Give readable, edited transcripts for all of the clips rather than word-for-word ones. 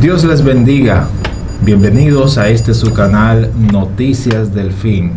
Dios les bendiga. Bienvenidos a su canal Noticias del Fin.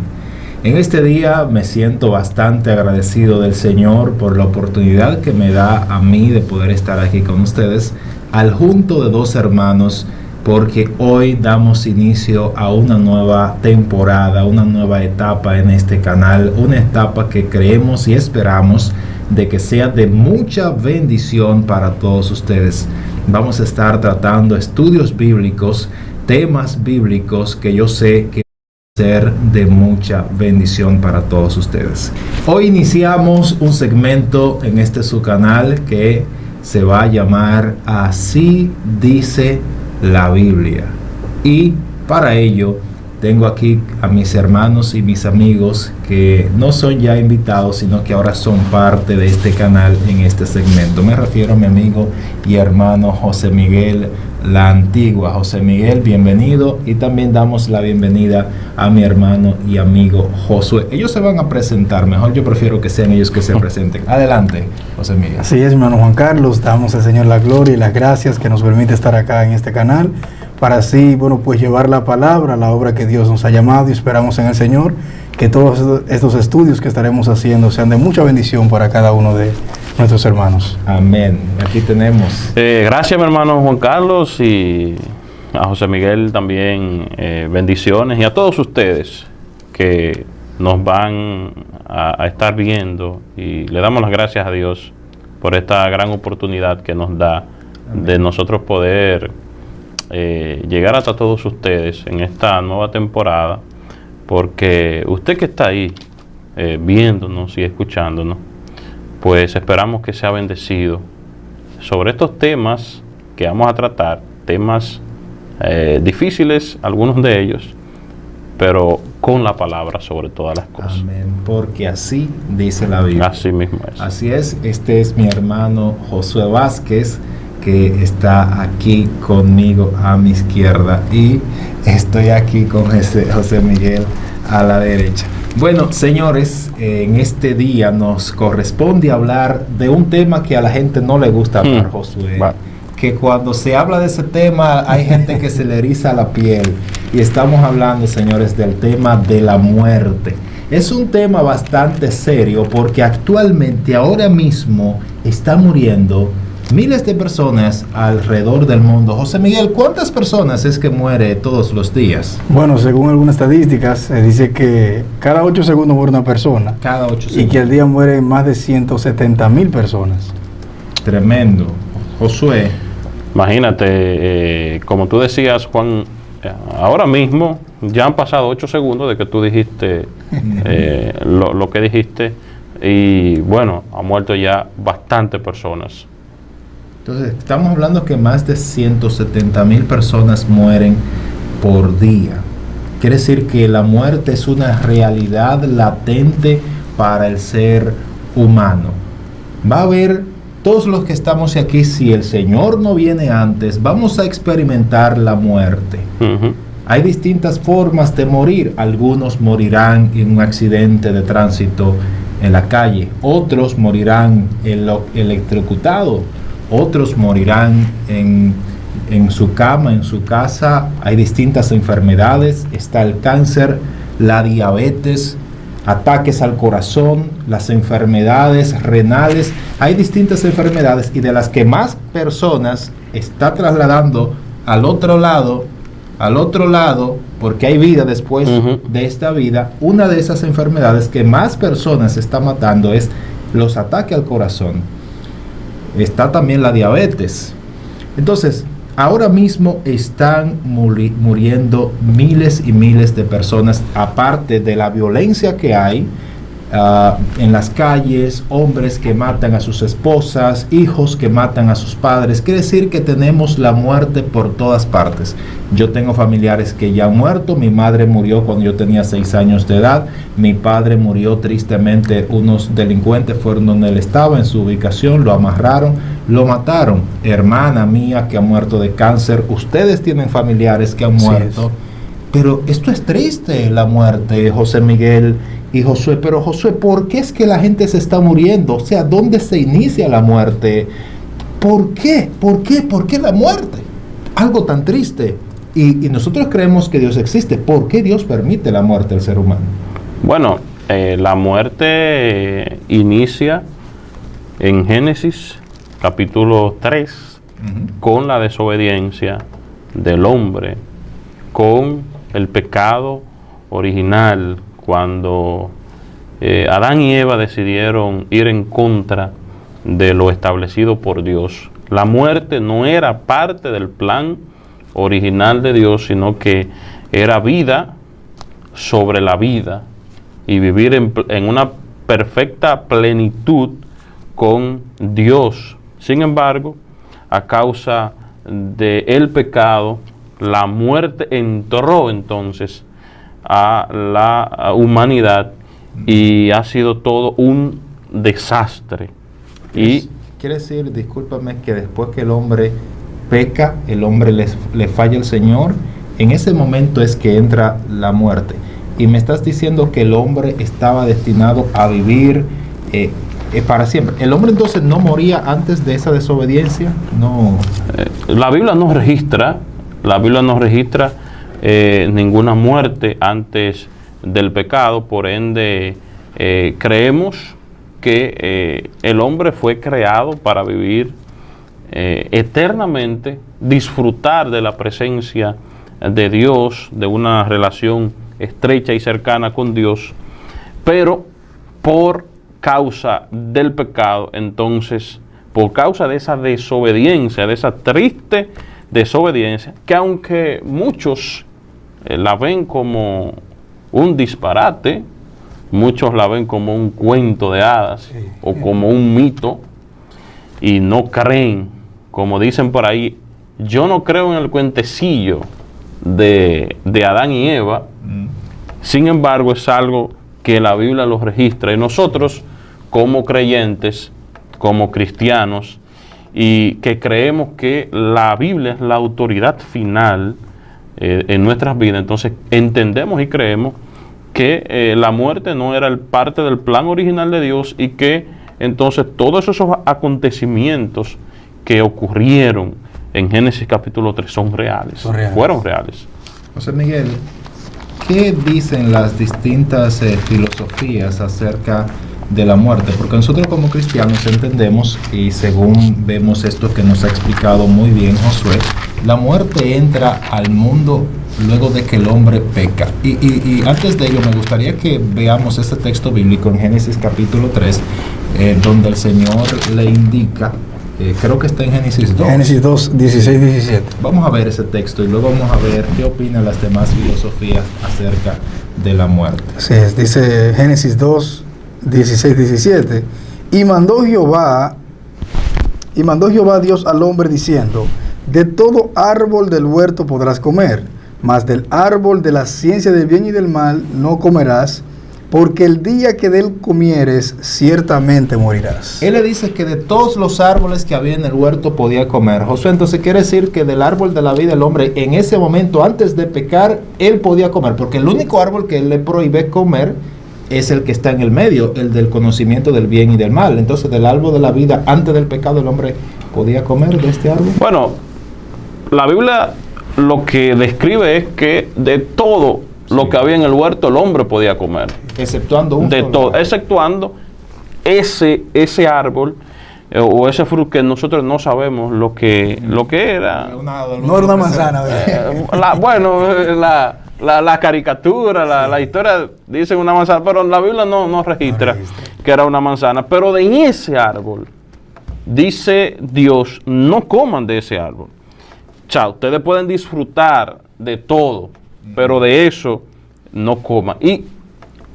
En este día me siento bastante agradecido del Señor por la oportunidad que me da a mí de poder estar aquí con ustedes, al junto de dos hermanos, porque hoy damos inicio a una nueva temporada, una nueva etapa en este canal, una etapa que creemos y esperamos de que sea de mucha bendición para todos ustedes. Vamos a estar tratando estudios bíblicos, temas bíblicos que yo sé que van a ser de mucha bendición para todos ustedes. Hoy iniciamos un segmento en su canal que se va a llamar Así dice la Biblia. Y para ello tengo aquí a mis hermanos y mis amigos que no son ya invitados, sino que ahora son parte de este canal en este segmento. Me refiero a mi amigo y hermano José Miguel La Antigua. José Miguel, bienvenido, y también damos la bienvenida a mi hermano y amigo Josué. Ellos se van a presentar, mejor yo prefiero que sean ellos que se presenten. Adelante, José Miguel. Así es, hermano Juan Carlos, damos al Señor la gloria y las gracias que nos permite estar acá en este canal, para así, pues llevar la palabra, la obra que Dios nos ha llamado, y esperamos en el Señor que todos estos estudios que estaremos haciendo sean de mucha bendición para cada uno de nuestros hermanos. Amén. Aquí tenemos. Gracias, mi hermano Juan Carlos, y a José Miguel también bendiciones, y a todos ustedes que nos van a estar viendo, y le damos las gracias a Dios por esta gran oportunidad que nos da. Amén. De nosotros poder llegar hasta todos ustedes en esta nueva temporada, porque usted que está ahí viéndonos y escuchándonos, pues esperamos que sea bendecido sobre estos temas que vamos a tratar, temas difíciles, algunos de ellos, pero con la palabra sobre todas las cosas. Amén, porque así dice la Biblia. Así mismo es. Así es. Este es mi hermano Josué Vázquez, que está aquí conmigo a mi izquierda, y estoy aquí con José Miguel a la derecha. Bueno, señores, en este día nos corresponde hablar de un tema que a la gente no le gusta hablar, Josué. Que cuando se habla de ese tema hay gente que se le eriza la piel, y estamos hablando, señores, del tema de la muerte. Es un tema bastante serio porque actualmente, ahora mismo, está muriendo miles de personas alrededor del mundo. José Miguel, ¿cuántas personas es que muere todos los días? Bueno, según algunas estadísticas, se dice que cada 8 segundos muere una persona. Cada 8 segundos. Y que al día mueren más de 170,000 personas. Tremendo. Josué. Imagínate, como tú decías, Juan, ahora mismo ya han pasado 8 segundos de que tú dijiste lo que dijiste, y bueno, han muerto ya bastantes personas. Entonces, estamos hablando que más de 170,000 personas mueren por día. Quiere decir que la muerte es una realidad latente para el ser humano. Va a haber, todos los que estamos aquí, si el Señor no viene antes, vamos a experimentar la muerte. Hay distintas formas de morir. Algunos morirán en un accidente de tránsito en la calle. Otros morirán electrocutados. Otros morirán en su cama, en su casa. Hay distintas enfermedades. Está el cáncer, la diabetes, ataques al corazón, las enfermedades renales. Hay distintas enfermedades, y de las que más personas está trasladando al otro lado, porque hay vida después de esta vida. Una de esas enfermedades que más personas está matando es los ataques al corazón. Está también la diabetes. Entonces, ahora mismo están muriendo miles y miles de personas, aparte de la violencia que hay en las calles, hombres que matan a sus esposas, hijos que matan a sus padres. Quiere decir que tenemos la muerte por todas partes. Yo tengo familiares que ya han muerto. Mi madre murió cuando yo tenía 6 años de edad. Mi padre murió tristemente. Unos delincuentes fueron donde él estaba, en su ubicación, lo amarraron, lo mataron. Hermana mía que ha muerto de cáncer. Ustedes tienen familiares que han muerto. Pero esto es triste, la muerte, José Miguel y Josué. Pero Josué, ¿por qué es que la gente se está muriendo? O sea, ¿dónde se inicia la muerte? ¿Por qué? ¿Por qué? ¿Por qué la muerte? algo tan triste. Y nosotros creemos que Dios existe. ¿Por qué Dios permite la muerte del ser humano? Bueno, la muerte inicia en Génesis capítulo 3 con la desobediencia del hombre, con el pecado original, cuando Adán y Eva decidieron ir en contra de lo establecido por Dios. La muerte no era parte del plan original de Dios, sino que era vida sobre la vida y vivir en una perfecta plenitud con Dios. Sin embargo, a causa del pecado, la muerte entró entonces a la humanidad y ha sido todo un desastre. Y quiere decir, discúlpame, que después que el hombre peca, el hombre le falla al Señor, en ese momento es que entra la muerte. Y me estás diciendo que el hombre estaba destinado a vivir para siempre. ¿El hombre entonces no moría antes de esa desobediencia? No. La Biblia no registra ninguna muerte antes del pecado, por ende creemos que el hombre fue creado para vivir eternamente, disfrutar de la presencia de Dios, de una relación estrecha y cercana con Dios, pero por causa del pecado, entonces, por causa de esa desobediencia, de esa triste desobediencia, que aunque muchos la ven como un disparate, muchos la ven como un cuento de hadas o como un mito y no creen, como dicen por ahí, yo no creo en el cuentecillo de Adán y Eva. Sin embargo, es algo que la Biblia lo registra y nosotros como creyentes, como cristianos, y que creemos que la Biblia es la autoridad final en nuestras vidas, entonces entendemos y creemos que la muerte no era parte del plan original de Dios y que entonces todos esos acontecimientos que ocurrieron en Génesis capítulo 3 son reales. Fueron reales. José Miguel, ¿qué dicen las distintas filosofías acerca de la muerte? Porque nosotros como cristianos entendemos, y según vemos esto que nos ha explicado muy bien Josué, la muerte entra al mundo luego de que el hombre peca. Y antes de ello me gustaría que veamos este texto bíblico en Génesis capítulo 3, donde el Señor le indica, creo que está en Génesis 2. Génesis 2, 16, 17. Vamos a ver ese texto y luego vamos a ver qué opinan las demás filosofías acerca de la muerte. Así es, dice Génesis 2, 16, 17. Y mandó Jehová Dios al hombre diciendo: de todo árbol del huerto podrás comer, mas del árbol de la ciencia del bien y del mal no comerás, porque el día que de él comieres, ciertamente morirás. Él le dice que de todos los árboles que había en el huerto podía comer. Josué, entonces quiere decir que del árbol de la vida del hombre, en ese momento, antes de pecar, él podía comer, porque el único árbol que él le prohíbe comer es el que está en el medio, el del conocimiento del bien y del mal. Entonces, del árbol de la vida, antes del pecado, el hombre podía comer de este árbol. Bueno, la Biblia lo que describe es que de todo lo que había en el huerto el hombre podía comer, exceptuando un de todo, exceptuando ese árbol o ese fruto que nosotros no sabemos lo que era. No era una manzana. La caricatura, la historia dice una manzana, pero la Biblia no registra que era una manzana. Pero de ese árbol dice Dios, no coman de ese árbol. Chao, ustedes pueden disfrutar de todo, pero de eso no coman. Y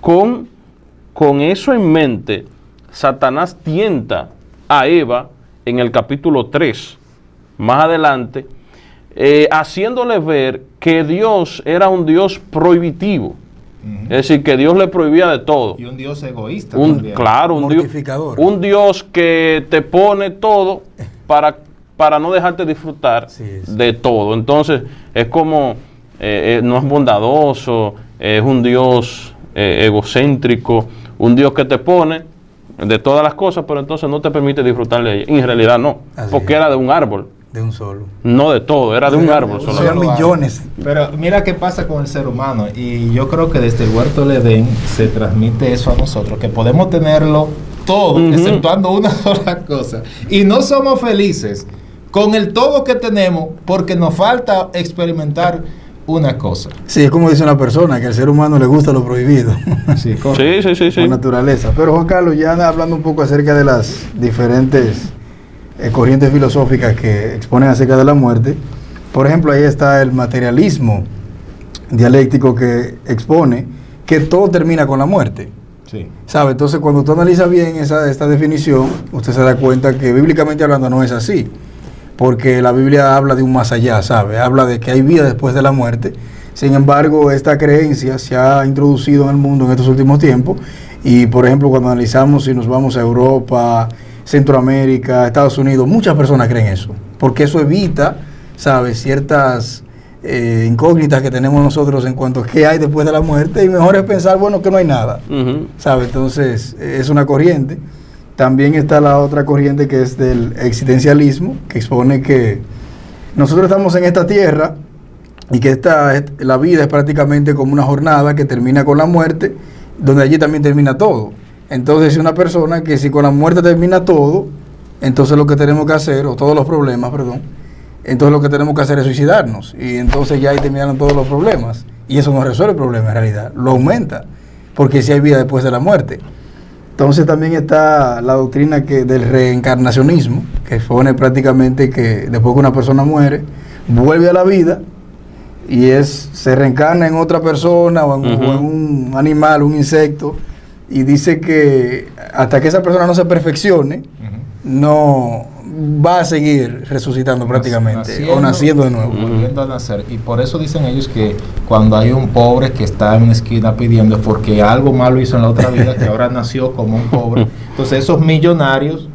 con eso en mente, Satanás tienta a Eva en el capítulo 3, más adelante, haciéndole ver que Dios era un Dios prohibitivo. Es decir, que Dios le prohibía de todo. Y un Dios egoísta. Claro, un Dios que te pone todo para no dejarte disfrutar de todo. Entonces, es como, no es bondadoso, es un Dios egocéntrico, un Dios que te pone de todas las cosas, pero entonces no te permite disfrutar de ella. En realidad no, porque era de un árbol. De un solo. No de todo, era de un árbol Son solamente. millones. Pero mira qué pasa con el ser humano, y yo creo que desde el huerto del Edén se transmite eso a nosotros, que podemos tenerlo todo, exceptuando una sola cosa, y no somos felices con el todo que tenemos porque nos falta experimentar una cosa. Sí, es como dice una persona, que al ser humano le gusta lo prohibido. Sí, Sí. La naturaleza. Pero Juan Carlos, ya hablando un poco acerca de las diferentes corrientes filosóficas que exponen acerca de la muerte, por ejemplo, ahí está el materialismo dialéctico, que expone que todo termina con la muerte. Sí. ¿Sabe? Entonces, cuando tú analizas bien esta definición, usted se da cuenta que bíblicamente hablando no es así, porque la Biblia habla de un más allá, ¿sabe? Habla de que hay vida después de la muerte. Sin embargo, esta creencia se ha introducido en el mundo en estos últimos tiempos, y por ejemplo, cuando analizamos, si nos vamos a Europa, Centroamérica, Estados Unidos, muchas personas creen eso, porque eso evita, ¿sabes?, ciertas incógnitas que tenemos nosotros en cuanto a qué hay después de la muerte, y mejor es pensar, bueno, que no hay nada, ¿sabes? Entonces, es una corriente. También está la otra corriente, que es del existencialismo, que expone que nosotros estamos en esta tierra y que la vida es prácticamente como una jornada que termina con la muerte, donde allí también termina todo. Entonces, es una persona que si con la muerte termina todo, entonces lo que tenemos que hacer, o todos los problemas, perdón, entonces lo que tenemos que hacer es suicidarnos, y entonces ya ahí terminaron todos los problemas, y eso no resuelve el problema en realidad, lo aumenta, porque si hay vida después de la muerte. Entonces también está la doctrina del reencarnacionismo, que expone prácticamente que después que una persona muere, vuelve a la vida, y se reencarna en otra persona o en un animal, un insecto, y dice que hasta que esa persona no se perfeccione, no va a seguir resucitando prácticamente, o naciendo de nuevo. Volviendo a nacer. Y por eso dicen ellos que cuando hay un pobre que está en una esquina pidiendo, es porque algo malo hizo en la otra vida, que ahora nació como un pobre. Entonces esos millonarios,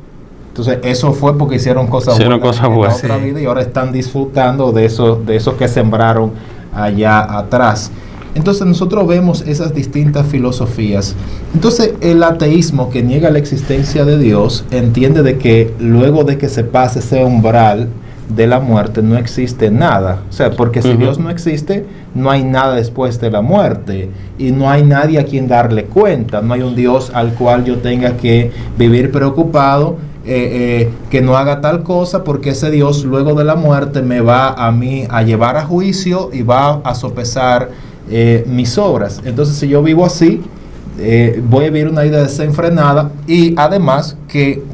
eso fue porque hicieron cosas buenas en la otra vida, y ahora están disfrutando de eso que sembraron allá atrás. Entonces nosotros vemos esas distintas filosofías. Entonces el ateísmo, que niega la existencia de Dios, entiende de que luego de que se pase ese umbral de la muerte no existe nada. O sea, porque si Dios no existe, no hay nada después de la muerte, y no hay nadie a quien darle cuenta. No hay un Dios al cual yo tenga que vivir preocupado, que no haga tal cosa, porque ese Dios luego de la muerte me va a mí a llevar a juicio y va a sopesar mis obras. Entonces, si yo vivo así, voy a vivir una vida desenfrenada, y además que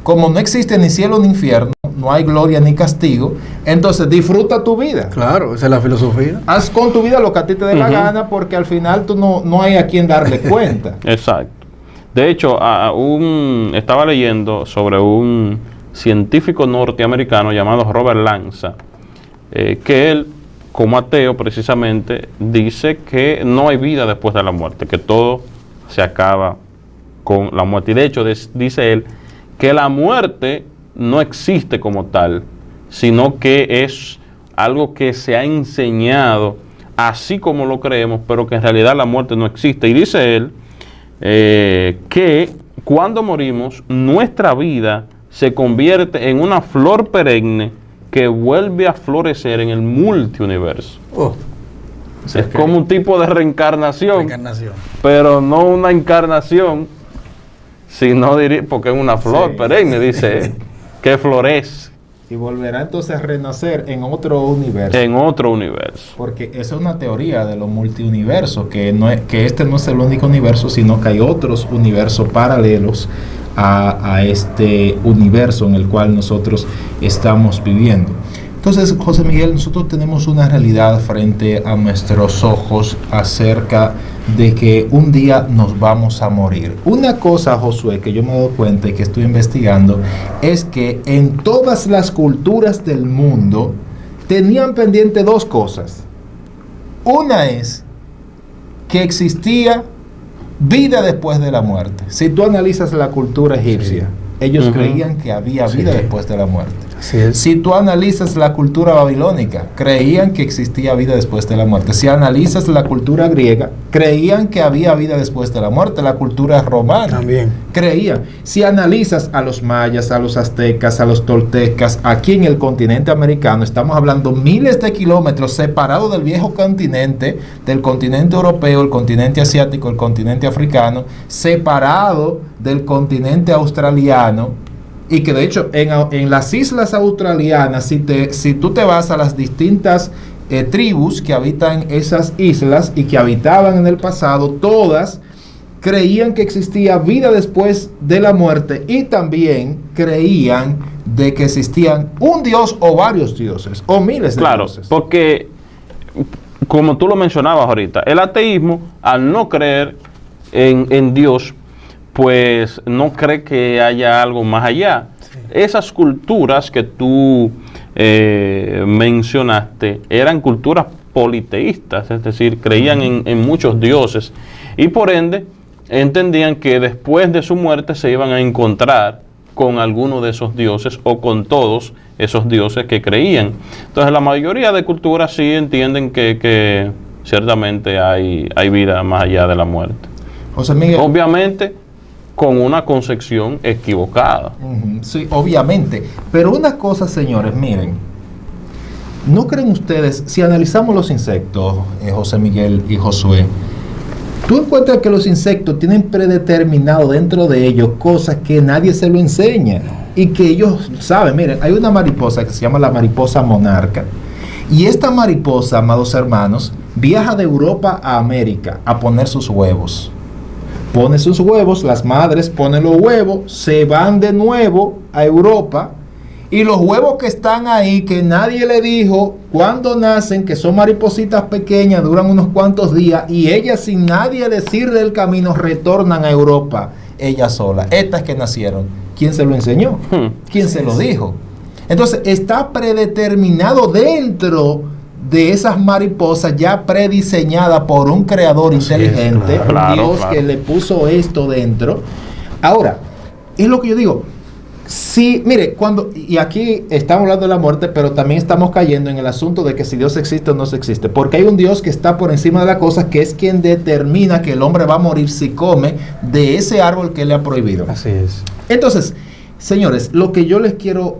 como no existe ni cielo ni infierno, no hay gloria ni castigo, entonces disfruta tu vida. Claro, esa es la filosofía. Haz con tu vida lo que a ti te dé la gana, porque al final tú no hay a quien darle cuenta. Exacto. De hecho, estaba leyendo sobre un científico norteamericano llamado Robert Lanza, que él, como ateo precisamente, dice que no hay vida después de la muerte, que todo se acaba con la muerte. Y de hecho dice él que la muerte no existe como tal, sino que es algo que se ha enseñado así como lo creemos, pero que en realidad la muerte no existe. Y dice él que cuando morimos, nuestra vida se convierte en una flor perenne que vuelve a florecer en el multiuniverso. Es como un tipo de reencarnación, pero no una encarnación, sino porque es una flor perenne, dice, que florece. Y volverá entonces a renacer en otro universo. En otro universo. Porque esa es una teoría de los multiuniversos, que este no es el único universo, sino que hay otros universos paralelos a este universo en el cual nosotros estamos viviendo. Entonces, José Miguel, nosotros tenemos una realidad frente a nuestros ojos acerca de que un día nos vamos a morir. Una cosa, Josué, que yo me he dado cuenta y que estoy investigando, es que en todas las culturas del mundo tenían pendiente dos cosas. Una es que existía vida después de la muerte. Si tú analizas la cultura egipcia, ellos creían que había vida después de la muerte. Así es. Si tú analizas la cultura babilónica, creían que existía vida después de la muerte. Si analizas la cultura griega, creían que había vida después de la muerte. La cultura romana También. creían. Si analizas a los mayas, a los aztecas, a los toltecas, aquí en el continente americano, estamos hablando miles de kilómetros separados del viejo continente, del continente europeo, el continente asiático, el continente africano, separado del continente australiano. Y que de hecho en las islas australianas, si tú te vas a las distintas tribus que habitan esas islas y que habitaban en el pasado, todas creían que existía vida después de la muerte y también creían de que existían un dios o varios dioses o miles de dioses. Claro, porque como tú lo mencionabas ahorita, el ateísmo, al no creer en Dios, pues no cree que haya algo más allá. Sí. Esas culturas que tú mencionaste eran culturas politeístas, es decir, creían en muchos dioses y por ende entendían que después de su muerte se iban a encontrar con alguno de esos dioses o con todos esos dioses que creían. Entonces la mayoría de culturas sí entienden que ciertamente hay vida más allá de la muerte. José Miguel. Obviamente con una concepción equivocada. Sí, obviamente. Pero una cosa, señores, miren, ¿no creen ustedes, si analizamos los insectos, José Miguel y Josué, tú encuentras que los insectos tienen predeterminado dentro de ellos cosas que nadie se lo enseña y que ellos saben? Miren, hay una mariposa que se llama la mariposa monarca y esta mariposa, amados hermanos, viaja de Europa a América a poner sus huevos. Pone sus huevos, las madres ponen los huevos, se van de nuevo a Europa y los huevos que están ahí, que nadie le dijo cuando nacen, que son maripositas pequeñas, duran unos cuantos días y ellas sin nadie decirle el camino retornan a Europa, ellas solas. Estas que nacieron, ¿quién se lo enseñó? ¿Quién se lo dijo? Entonces está predeterminado dentro de esas mariposas ya prediseñada por un creador inteligente, un Dios que le puso esto dentro. Ahora, es lo que yo digo. Sí, mire, y aquí estamos hablando de la muerte, pero también estamos cayendo en el asunto de que si Dios existe o no existe, porque hay un Dios que está por encima de la cosa, que es quien determina que el hombre va a morir si come de ese árbol que le ha prohibido. Así es. Entonces, señores, lo que yo les quiero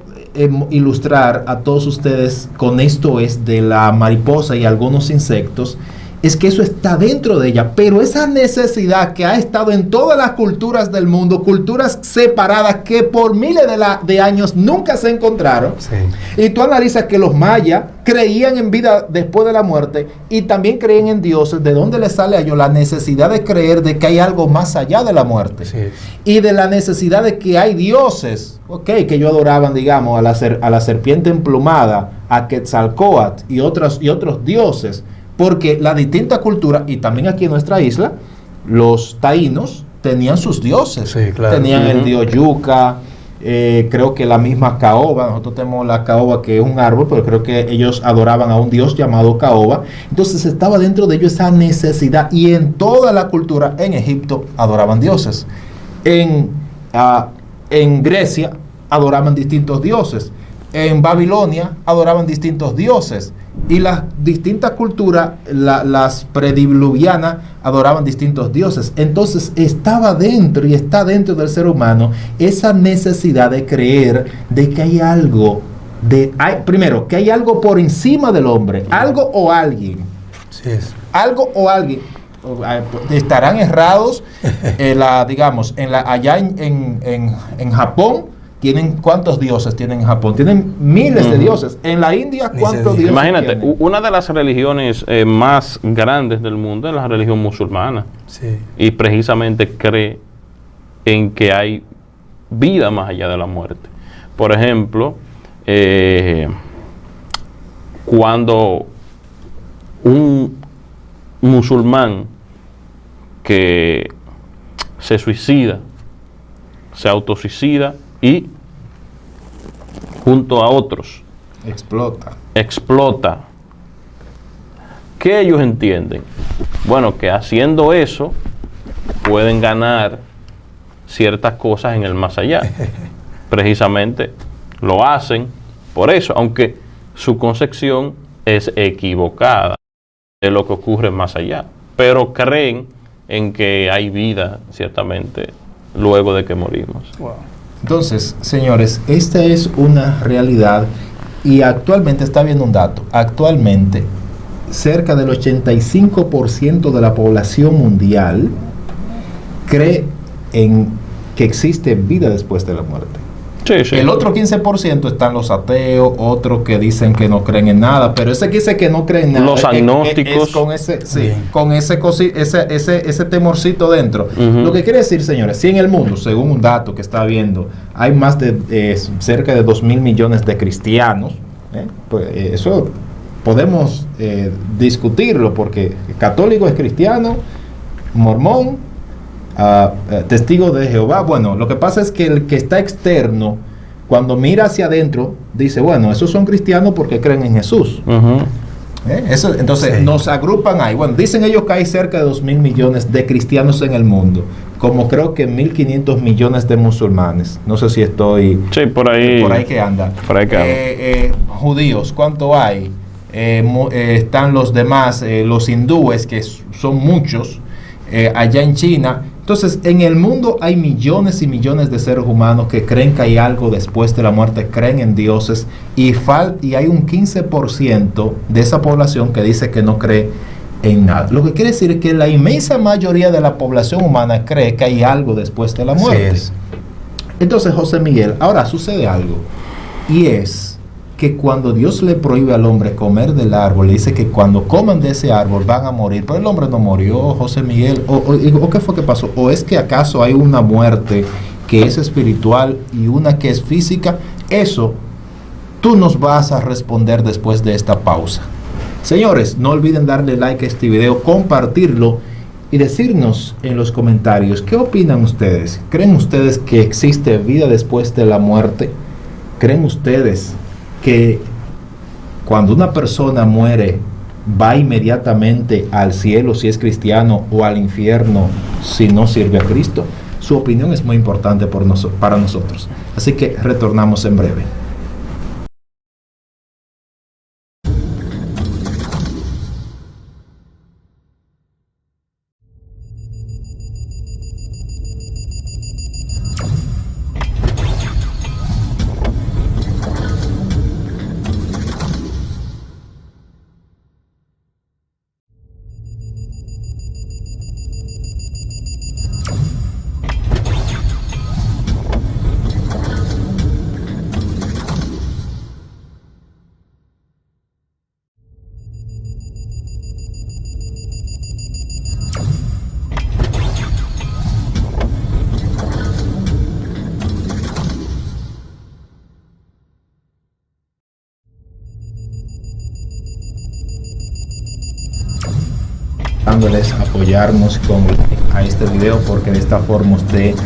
ilustrar a todos ustedes con esto es de la mariposa y algunos insectos, es que eso está dentro de ella, pero esa necesidad que ha estado en todas las culturas del mundo, culturas separadas que por miles de años nunca se encontraron, sí. Y tú analizas que los mayas creían en vida después de la muerte y también creían en dioses. ¿De dónde les sale a ellos la necesidad de creer de que hay algo más allá de la muerte? Sí. Y de la necesidad de que hay dioses, que ellos adoraban, digamos, a la serpiente emplumada, a Quetzalcóatl y otros dioses. Porque la distinta cultura, y también aquí en nuestra isla, los taínos tenían sus dioses. Sí, claro. Tenían el dios Yuca, creo que la misma caoba. Nosotros tenemos la caoba, que es un árbol, pero creo que ellos adoraban a un dios llamado caoba. Entonces estaba dentro de ellos esa necesidad. Y en toda la cultura, en Egipto, adoraban dioses. En Grecia, adoraban distintos dioses. En Babilonia, adoraban distintos dioses. Y las distintas culturas, las prediluvianas, adoraban distintos dioses. Entonces estaba dentro y está dentro del ser humano esa necesidad de creer de que hay algo, primero, que hay algo por encima del hombre, algo o alguien. Sí es. Algo o alguien. Estarán errados, digamos, allá en Japón. ¿Cuántos dioses tienen en Japón? Tienen miles de dioses. En la India, ¿cuántos dioses Imagínate, tienen? Una de las religiones más grandes del mundo es la religión musulmana. Sí. Y precisamente cree en que hay vida más allá de la muerte. Por ejemplo, cuando un musulmán que se suicida, se autosuicida, y junto a otros explota. ¿Qué ellos entienden? Bueno, que haciendo eso pueden ganar ciertas cosas en el más allá. Precisamente lo hacen por eso, aunque su concepción es equivocada de lo que ocurre más allá, pero creen en que hay vida, ciertamente, luego de que morimos. Wow. Entonces, señores, esta es una realidad y actualmente está viendo un dato. Actualmente, cerca del 85% de la población mundial cree en que existe vida después de la muerte. Sí, sí. El otro 15% están los ateos, otros que dicen que no creen en nada, pero ese que dice que no creen en nada, Los agnósticos. es con ese, sí, con ese temorcito dentro. Lo que quiere decir, señores, si en el mundo, según un dato que está viendo, hay más de cerca de 2.000 millones de cristianos, pues, eso podemos discutirlo, porque católico es cristiano, mormón, testigo de Jehová. Bueno, lo que pasa es que el que está externo, cuando mira hacia adentro, dice, bueno, esos son cristianos porque creen en Jesús. Eso, entonces, sí, nos agrupan ahí. Bueno, dicen ellos que hay cerca de 2.000 millones de cristianos en el mundo, como creo que 1.500 millones de musulmanes. No sé si estoy... Sí, por ahí que anda. Por ahí que anda. Judíos, ¿cuánto hay? Están los demás, los hindúes, que son muchos, allá en China. Entonces, en el mundo hay millones y millones de seres humanos que creen que hay algo después de la muerte, creen en dioses, y hay un 15% de esa población que dice que no cree en nada. Lo que quiere decir es que la inmensa mayoría de la población humana cree que hay algo después de la muerte. Sí. Entonces, José Miguel, ahora sucede algo, y es que cuando Dios le prohíbe al hombre comer del árbol, le dice que cuando coman de ese árbol van a morir, pero el hombre no murió, José Miguel, o ¿qué fue que pasó? ¿O es que acaso hay una muerte que es espiritual y una que es física? Eso tú nos vas a responder después de esta pausa. Señores, no olviden darle like a este video, compartirlo y decirnos en los comentarios qué opinan ustedes. ¿Creen ustedes que existe vida después de la muerte? ¿Creen ustedes que cuando una persona muere va inmediatamente al cielo si es cristiano o al infierno si no sirve a Cristo? Su opinión es muy importante para nosotros. Así que retornamos en breve. Dándoles apoyarnos a este video, porque de esta forma usted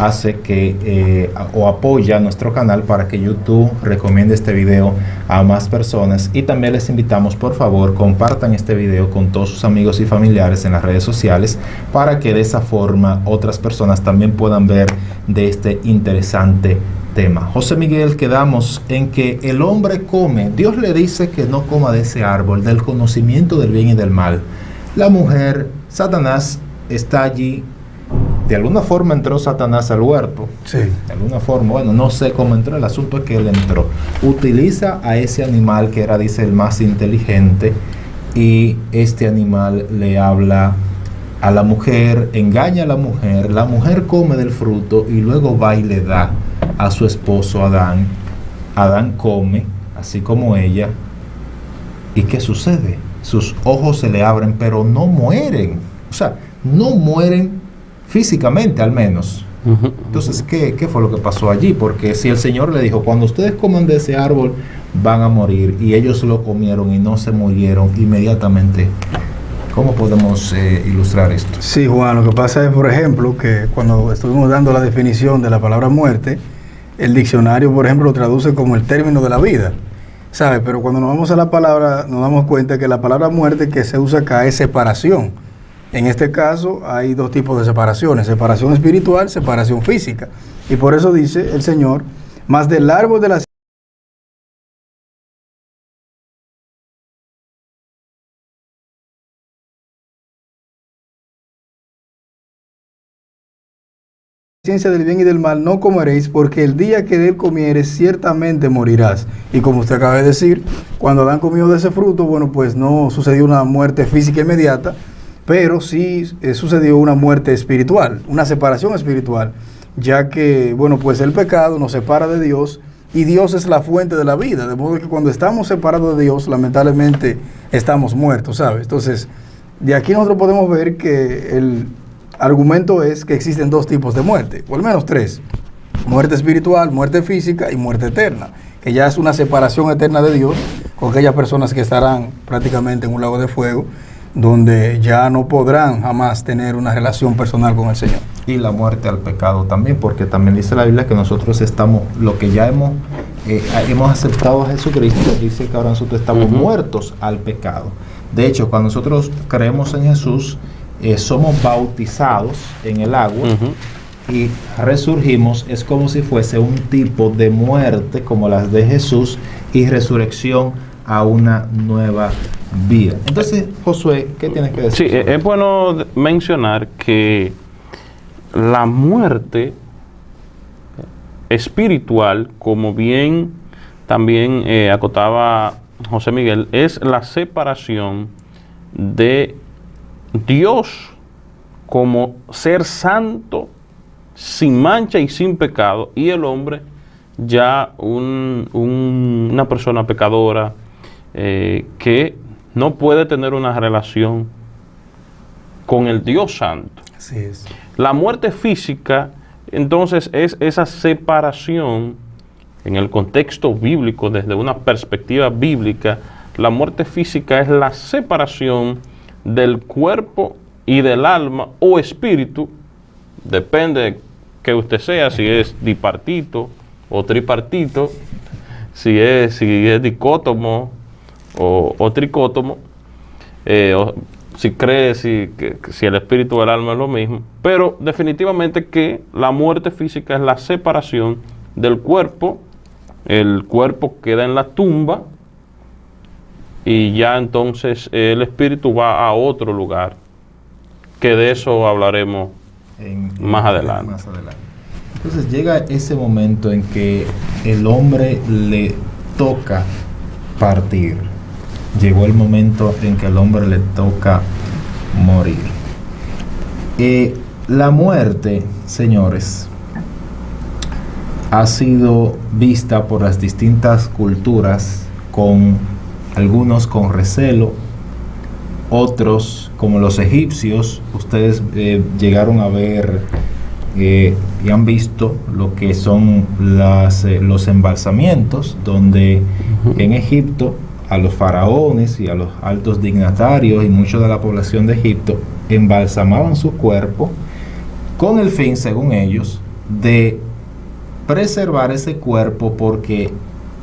hace que o apoya nuestro canal para que YouTube recomiende este video a más personas. Y también les invitamos, por favor, compartan este video con todos sus amigos y familiares en las redes sociales, para que de esa forma otras personas también puedan ver de este interesante tema. José Miguel, quedamos en que el hombre come, Dios le dice que no coma de ese árbol del conocimiento del bien y del mal. La mujer, Satanás está allí. De alguna forma entró Satanás al huerto. Sí. De alguna forma, bueno, no sé cómo entró, el asunto es que él entró. Utiliza a ese animal que era, dice, el más inteligente, y este animal le habla a la mujer, engaña a la mujer come del fruto y luego va y le da a su esposo Adán. Adán come, así como ella. ¿Y qué sucede? Sus ojos se le abren, pero no mueren. O sea, no mueren físicamente, al menos. Entonces, ¿qué fue lo que pasó allí? Porque si el Señor le dijo, cuando ustedes coman de ese árbol, van a morir, y ellos lo comieron y no se murieron inmediatamente, ¿cómo podemos ilustrar esto? Sí, Juan, lo que pasa es, por ejemplo, que cuando estuvimos dando la definición de la palabra muerte, el diccionario, por ejemplo, lo traduce como el término de la vida, ¿sabe? Pero cuando nos vamos a la palabra, nos damos cuenta que la palabra muerte que se usa acá es separación. En este caso hay dos tipos de separaciones: separación espiritual, separación física. Y por eso dice el Señor, más del árbol de la ciencia del bien y del mal no comeréis, porque el día que de él comieres ciertamente morirás. Y como usted acaba de decir, cuando Adán comió de ese fruto, bueno, pues no sucedió una muerte física inmediata, pero sí sucedió una muerte espiritual, una separación espiritual, ya que, bueno, pues el pecado nos separa de Dios y Dios es la fuente de la vida, de modo que cuando estamos separados de Dios, lamentablemente estamos muertos, ¿sabes? Entonces, de aquí nosotros podemos ver que el argumento es que existen dos tipos de muerte, o al menos tres: muerte espiritual, muerte física y muerte eterna, que ya es una separación eterna de Dios con aquellas personas que estarán prácticamente en un lago de fuego, donde ya no podrán jamás tener una relación personal con el Señor. Y la muerte al pecado también, porque también dice la Biblia que nosotros estamos, lo que ya hemos aceptado a Jesucristo, dice que ahora nosotros estamos muertos al pecado. De hecho, cuando nosotros creemos en Jesús, somos bautizados en el agua y resurgimos. Es como si fuese un tipo de muerte como las de Jesús y resurrección a una nueva vida. Entonces, Josué, ¿qué tienes que decir? Sí, es bueno mencionar que la muerte espiritual, como bien también acotaba José Miguel, es la separación de Dios como ser santo, sin mancha y sin pecado, y el hombre ya una persona pecadora que no puede tener una relación con el Dios santo. Así es. La muerte física, entonces, es esa separación en el contexto bíblico, desde una perspectiva bíblica. La muerte física es la separación del cuerpo y del alma o espíritu, depende de que usted sea, si es bipartito o tripartito, si es dicótomo o tricótomo, o si cree si el espíritu o el alma es lo mismo, pero definitivamente que la muerte física es la separación del cuerpo. El cuerpo queda en la tumba y ya entonces el espíritu va a otro lugar, que de eso hablaremos más adelante. Entonces llega ese momento en que el hombre le toca partir. Llegó el momento en que al hombre le toca morir. La muerte, señores, ha sido vista por las distintas culturas, con algunos con recelo, otros como los egipcios. Ustedes llegaron a ver y han visto lo que son los embalsamientos, donde en Egipto a los faraones y a los altos dignatarios y mucho de la población de Egipto embalsamaban su cuerpo con el fin, según ellos, de preservar ese cuerpo, porque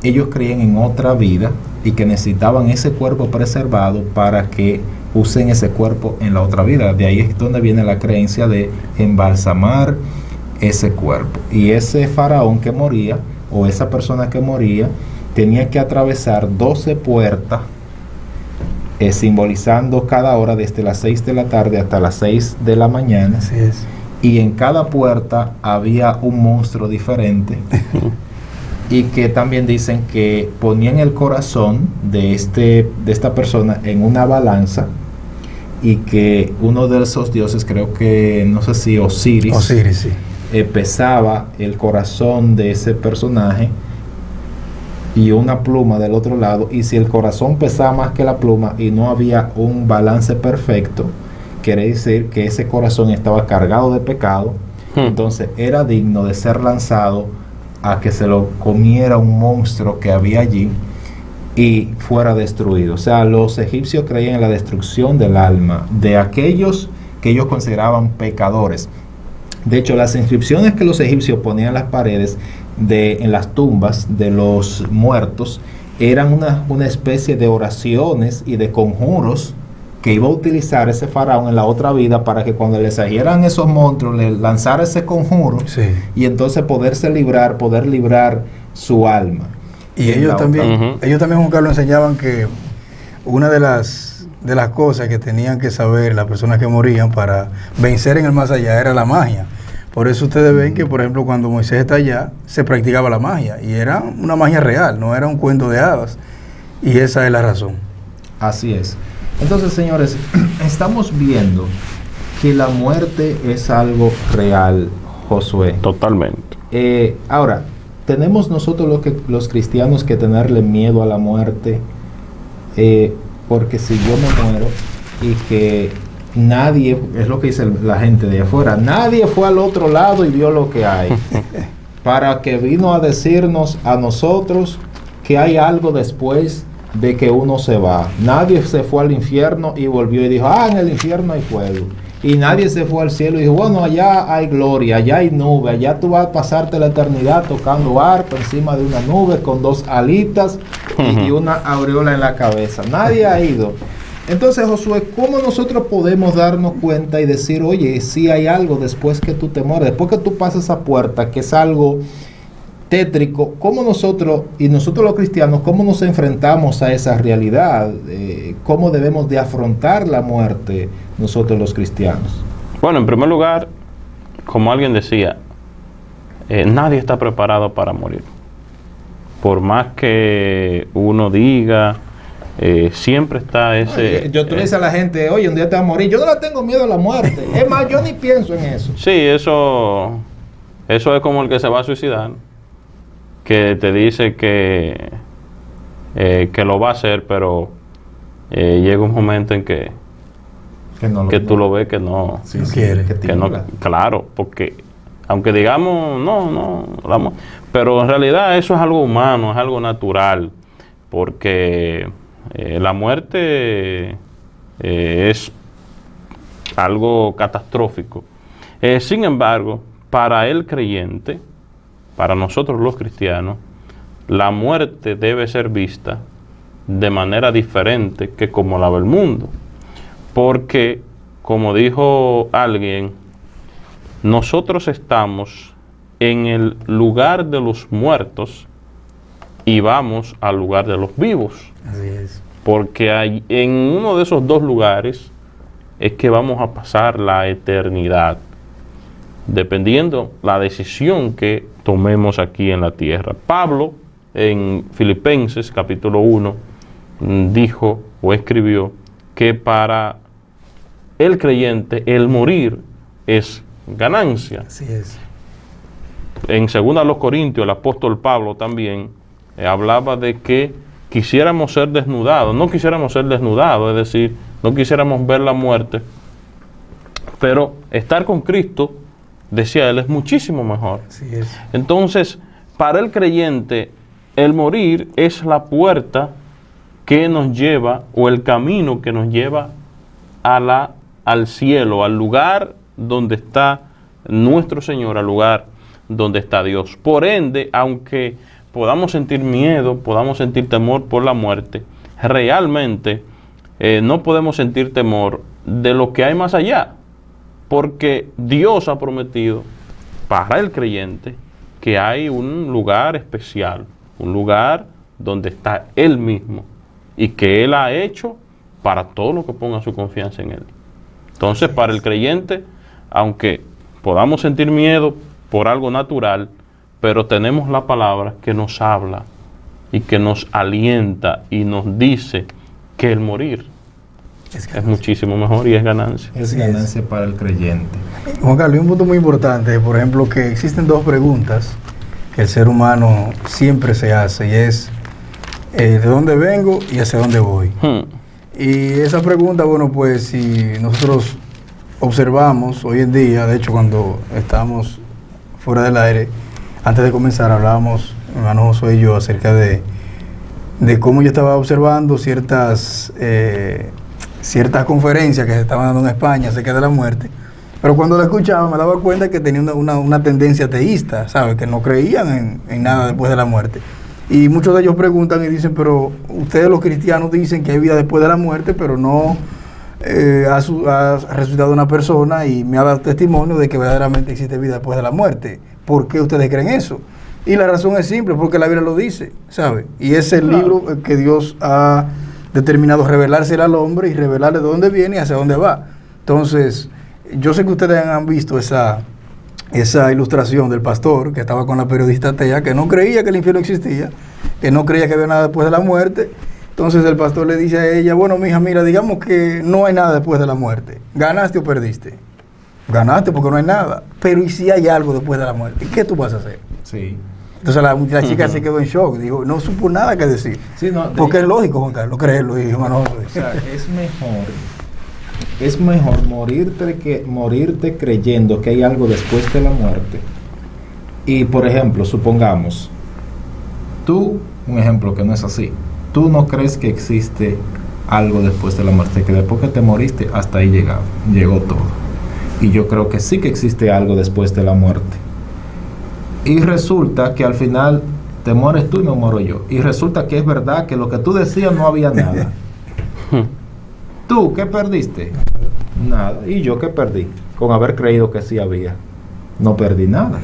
ellos creían en otra vida y que necesitaban ese cuerpo preservado para que usen ese cuerpo en la otra vida. De ahí es donde viene la creencia de embalsamar ese cuerpo. Y ese faraón que moría, o esa persona que moría, tenía que atravesar 12 puertas, simbolizando cada hora desde las 6 de la tarde hasta las 6 de la mañana. Así es. Y en cada puerta había un monstruo diferente. Y que también dicen que ponían el corazón de esta persona en una balanza, y que uno de esos dioses, creo que, no sé si Osiris, sí. Pesaba el corazón de ese personaje y una pluma del otro lado, y si el corazón pesaba más que la pluma y no había un balance perfecto, quiere decir que ese corazón estaba cargado de pecado. Entonces era digno de ser lanzado a que se lo comiera un monstruo que había allí y fuera destruido. O sea, los egipcios creían en la destrucción del alma de aquellos que ellos consideraban pecadores. De hecho, las inscripciones que los egipcios ponían en las paredes en las tumbas de los muertos eran una especie de oraciones y de conjuros que iba a utilizar ese faraón en la otra vida, para que cuando le salieran esos monstruos le lanzara ese conjuro, y entonces poder librar su alma. Y ellos también, Juan Carlos, enseñaban que una de las cosas que tenían que saber las personas que morían para vencer en el más allá era la magia. Por eso ustedes ven que, por ejemplo, cuando Moisés está allá, se practicaba la magia, y era una magia real, no era un cuento de hadas. Y esa es la razón. Así es. Entonces, señores, estamos viendo que la muerte es algo real, Josué. Totalmente. Ahora, tenemos nosotros los cristianos que tenerle miedo a la muerte, porque si yo me muero y que nadie, es lo que dice la gente de afuera, nadie fue al otro lado y vio lo que hay, para que vino a decirnos a nosotros que hay algo después de que uno se va. Nadie se fue al infierno y volvió y dijo, en el infierno hay fuego. Y nadie se fue al cielo y dijo, bueno, allá hay gloria, allá hay nube, allá tú vas a pasarte la eternidad tocando arpa encima de una nube con 2 alitas y una aureola en la cabeza. Nadie ha ido. Entonces, Josué, ¿cómo nosotros podemos darnos cuenta y decir, oye, si hay algo después que tú te mueres, después que tú pasas esa puerta, que es algo tétrico? ¿Cómo nosotros, y nosotros los cristianos, cómo nos enfrentamos a esa realidad? ¿Cómo debemos de afrontar la muerte nosotros los cristianos? Bueno, en primer lugar, como alguien decía, nadie está preparado para morir. Por más que uno diga, siempre está ese... Yo te dice a la gente, oye, un día te vas a morir. Yo no le tengo miedo a la muerte. Es más, yo ni pienso en eso. Sí, eso es como el que se va a suicidar, que te dice que lo va a hacer, pero llega un momento en que tú lo ves que no, sí, quiere, que no, claro, porque aunque digamos no, pero en realidad eso es algo humano, es algo natural, porque la muerte es algo catastrófico. Sin embargo, para el creyente, para nosotros los cristianos, la muerte debe ser vista de manera diferente que como la ve el mundo. Porque, como dijo alguien, nosotros estamos en el lugar de los muertos y vamos al lugar de los vivos. Así es. Porque en uno de esos 2 lugares es que vamos a pasar la eternidad, dependiendo la decisión que tomemos aquí en la tierra. Pablo, en Filipenses capítulo 1, dijo o escribió que para el creyente el morir es ganancia. Así es. En 2 Corintios, el apóstol Pablo también hablaba de que quisiéramos ser desnudados, no quisiéramos ser desnudados, es decir, no quisiéramos ver la muerte, pero estar con Cristo, decía él, es muchísimo mejor. Así es. Entonces, para el creyente, el morir es la puerta que nos lleva, o el camino que nos lleva al cielo, al lugar donde está nuestro Señor, al lugar donde está Dios. Por ende, aunque podamos sentir miedo, podamos sentir temor por la muerte, realmente no podemos sentir temor de lo que hay más allá, porque Dios ha prometido para el creyente que hay un lugar especial, un lugar donde está Él mismo y que Él ha hecho para todo lo que ponga su confianza en Él. Entonces, para el creyente, aunque podamos sentir miedo por algo natural, pero tenemos la palabra que nos habla y que nos alienta y nos dice que el morir es muchísimo mejor y es ganancia. Es ganancia para el creyente. Juan Carlos, hay un punto muy importante, por ejemplo, que existen 2 preguntas que el ser humano siempre se hace, y es ¿de dónde vengo y hacia dónde voy? Y esa pregunta, bueno, pues si nosotros observamos hoy en día, de hecho cuando estábamos fuera del aire, antes de comenzar hablábamos, mi hermano Josué y yo, acerca de cómo yo estaba observando ciertas conferencias que se estaban dando en España acerca de la muerte, pero cuando la escuchaba me daba cuenta que tenía una tendencia ateísta, ¿sabes? Que no creían en nada después de la muerte. Y muchos de ellos preguntan y dicen, pero ustedes los cristianos dicen que hay vida después de la muerte, pero no ha resucitado una persona y me ha dado testimonio de que verdaderamente existe vida después de la muerte. ¿Por qué ustedes creen eso? Y la razón es simple, porque la Biblia lo dice, ¿sabe? Y es el libro que Dios ha determinado revelarse al hombre y revelarle de dónde viene y hacia dónde va. Entonces, yo sé que ustedes han visto esa esa ilustración del pastor que estaba con la periodista atea, que no creía que el infierno existía, que no creía que había nada después de la muerte. Entonces el pastor le dice a ella, bueno, mija, mira, digamos que no hay nada después de la muerte. ¿Ganaste o perdiste? Ganaste porque no hay nada. Pero ¿y si hay algo después de la muerte? ¿Qué tú vas a hacer? Sí. Entonces la chica se quedó en shock, dijo, no supo nada que decir. Sí, no, porque es lógico, Juan Carlos, creerlo, y hermano. O sea, es mejor morirte creyendo que hay algo después de la muerte. Y por ejemplo, supongamos, tú, un ejemplo que no es así, tú no crees que existe algo después de la muerte, que después que te moriste, hasta ahí llegó todo. Y yo creo que sí que existe algo después de la muerte. Y resulta que al final te mueres tú y me muero yo. Y resulta que es verdad que lo que tú decías no había nada. ¿Tú qué perdiste? Nada. ¿Y yo qué perdí? Con haber creído que sí había. No perdí nada.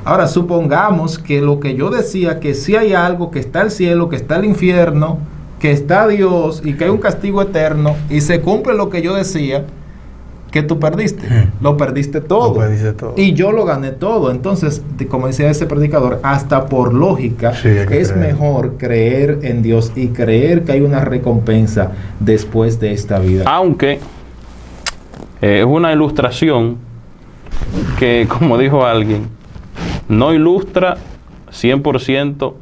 Ahora, supongamos que lo que yo decía, que sí hay algo, que está el cielo, que está el infierno, que está Dios y que hay un castigo eterno, y se cumple lo que yo decía, que tú perdiste. Lo perdiste todo. Lo perdiste todo. Y yo lo gané todo. Entonces, como decía ese predicador, hasta por lógica, sí, es mejor creer en Dios y creer que hay una recompensa después de esta vida. Aunque es una ilustración que, como dijo alguien, no ilustra 100%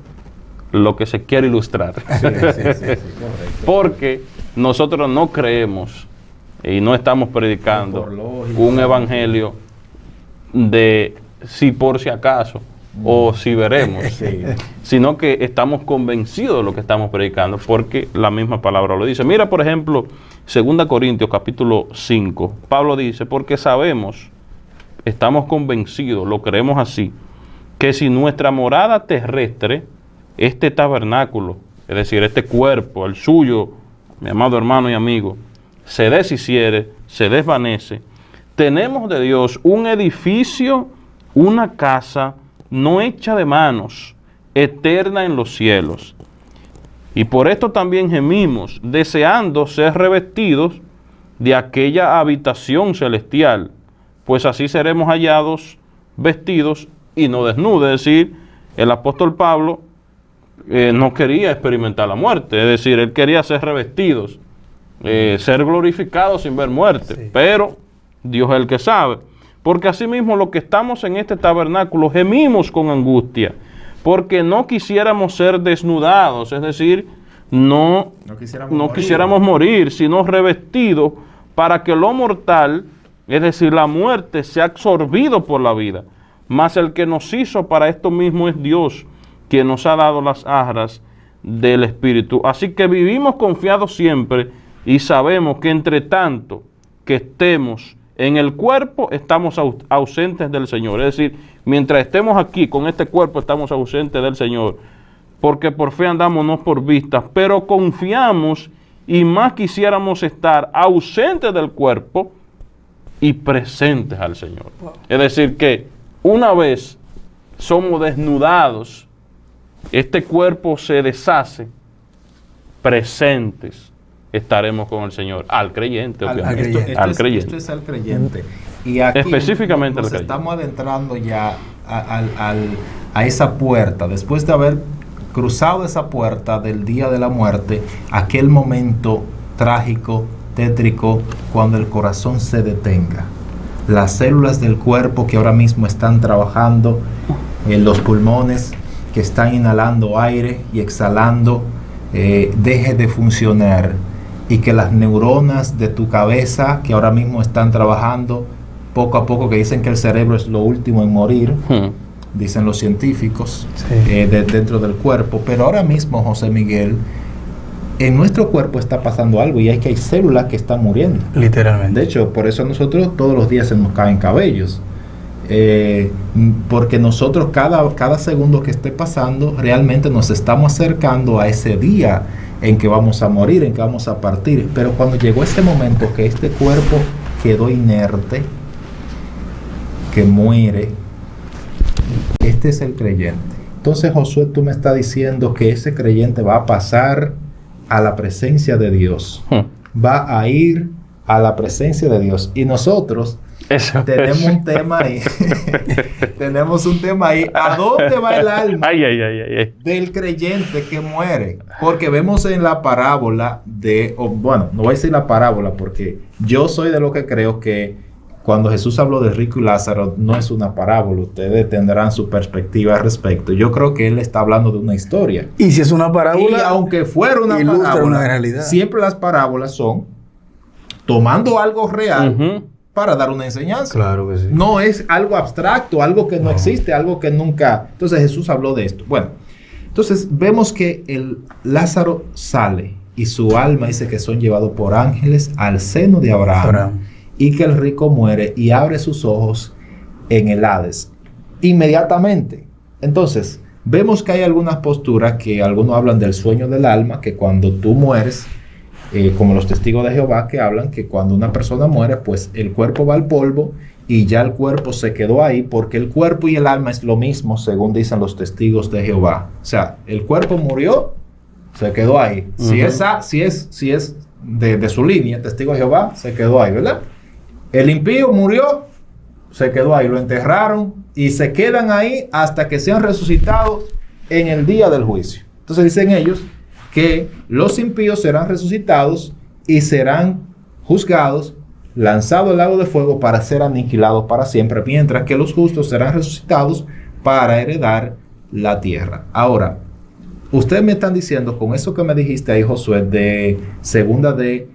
lo que se quiere ilustrar. Sí, correcto. Porque nosotros no creemos y no estamos predicando un evangelio de si por si acaso o si veremos, sino que estamos convencidos de lo que estamos predicando porque la misma palabra lo dice. Mira, por ejemplo, 2 Corintios capítulo 5, Pablo dice, porque sabemos, estamos convencidos, lo creemos así, que si nuestra morada terrestre, este tabernáculo, es decir, este cuerpo, el suyo, mi amado hermano y amigo, se deshiciere, se desvanece, tenemos de Dios un edificio, una casa no hecha de manos, eterna en los cielos. Y por esto también gemimos, deseando ser revestidos de aquella habitación celestial, pues así seremos hallados vestidos y no desnudos. Es decir, el apóstol Pablo no quería experimentar la muerte, es decir, él quería ser revestidos, ser glorificados sin ver muerte, sí. Pero Dios es el que sabe, porque asimismo los que estamos en este tabernáculo gemimos con angustia, porque no quisiéramos ser desnudados, es decir, no quisiéramos morir, sino revestidos para que lo mortal, es decir, la muerte, sea absorbido por la vida. Mas el que nos hizo para esto mismo es Dios, quien nos ha dado las arras del Espíritu. Así que vivimos confiados siempre y sabemos que entre tanto que estemos en el cuerpo, estamos ausentes del Señor. Es decir, mientras estemos aquí con este cuerpo, estamos ausentes del Señor, porque por fe andamos, no por vista, pero confiamos y más quisiéramos estar ausentes del cuerpo y presentes al Señor. Es decir, que una vez somos desnudados, este cuerpo se deshace, presentes estaremos con el Señor, al creyente, obviamente. Al creyente. Esto es al creyente. Y aquí específicamente nos estamos adentrando ya a esa puerta, después de haber cruzado esa puerta del día de la muerte, aquel momento trágico, tétrico, cuando el corazón se detenga. Las células del cuerpo que ahora mismo están trabajando, en los pulmones que están inhalando aire y exhalando, deje de funcionar, y que las neuronas de tu cabeza que ahora mismo están trabajando poco a poco, que dicen que el cerebro es lo último en morir, dicen los científicos, dentro del cuerpo, pero ahora mismo, José Miguel, en nuestro cuerpo está pasando algo, y es que hay células que están muriendo. Literalmente. De hecho, por eso nosotros todos los días se nos caen cabellos. Porque nosotros cada segundo que esté pasando, realmente nos estamos acercando a ese día en que vamos a morir, en que vamos a partir. Pero cuando llegó ese momento que este cuerpo quedó inerte, que muere, este es el creyente. Entonces, Josué, tú me estás diciendo que ese creyente va a pasar a la presencia de Dios, va a ir a la presencia de Dios, y nosotros tenemos un tema ahí. Tenemos un tema ahí. ¿A dónde va el alma del creyente que muere? Porque vemos en la parábola bueno, no voy a decir la parábola porque yo soy de lo que creo que cuando Jesús habló de rico y Lázaro no es una parábola. Ustedes tendrán su perspectiva al respecto. Yo creo que él está hablando de una historia. Y si es una parábola, y aunque fuera una parábola, una realidad. Siempre las parábolas son tomando algo real para dar una enseñanza. Claro que sí. No es algo abstracto, algo que no existe, algo que nunca... Entonces Jesús habló de esto. Bueno, entonces vemos que el Lázaro sale y su alma dice que son llevados por ángeles al seno de Abraham. Y que el rico muere y abre sus ojos en el Hades inmediatamente. Entonces, vemos que hay algunas posturas que algunos hablan del sueño del alma, que cuando tú mueres, como los testigos de Jehová que hablan que cuando una persona muere, pues el cuerpo va al polvo y ya el cuerpo se quedó ahí, porque el cuerpo y el alma es lo mismo, según dicen los testigos de Jehová. O sea, el cuerpo murió, se quedó ahí. Si es de su línea, testigo de Jehová, se quedó ahí, ¿verdad? El impío murió, se quedó ahí, lo enterraron y se quedan ahí hasta que sean resucitados en el día del juicio. Entonces dicen ellos que los impíos serán resucitados y serán juzgados, lanzados al lago de fuego para ser aniquilados para siempre, mientras que los justos serán resucitados para heredar la tierra. Ahora, ustedes me están diciendo con eso que me dijiste ahí, Josué, de segunda de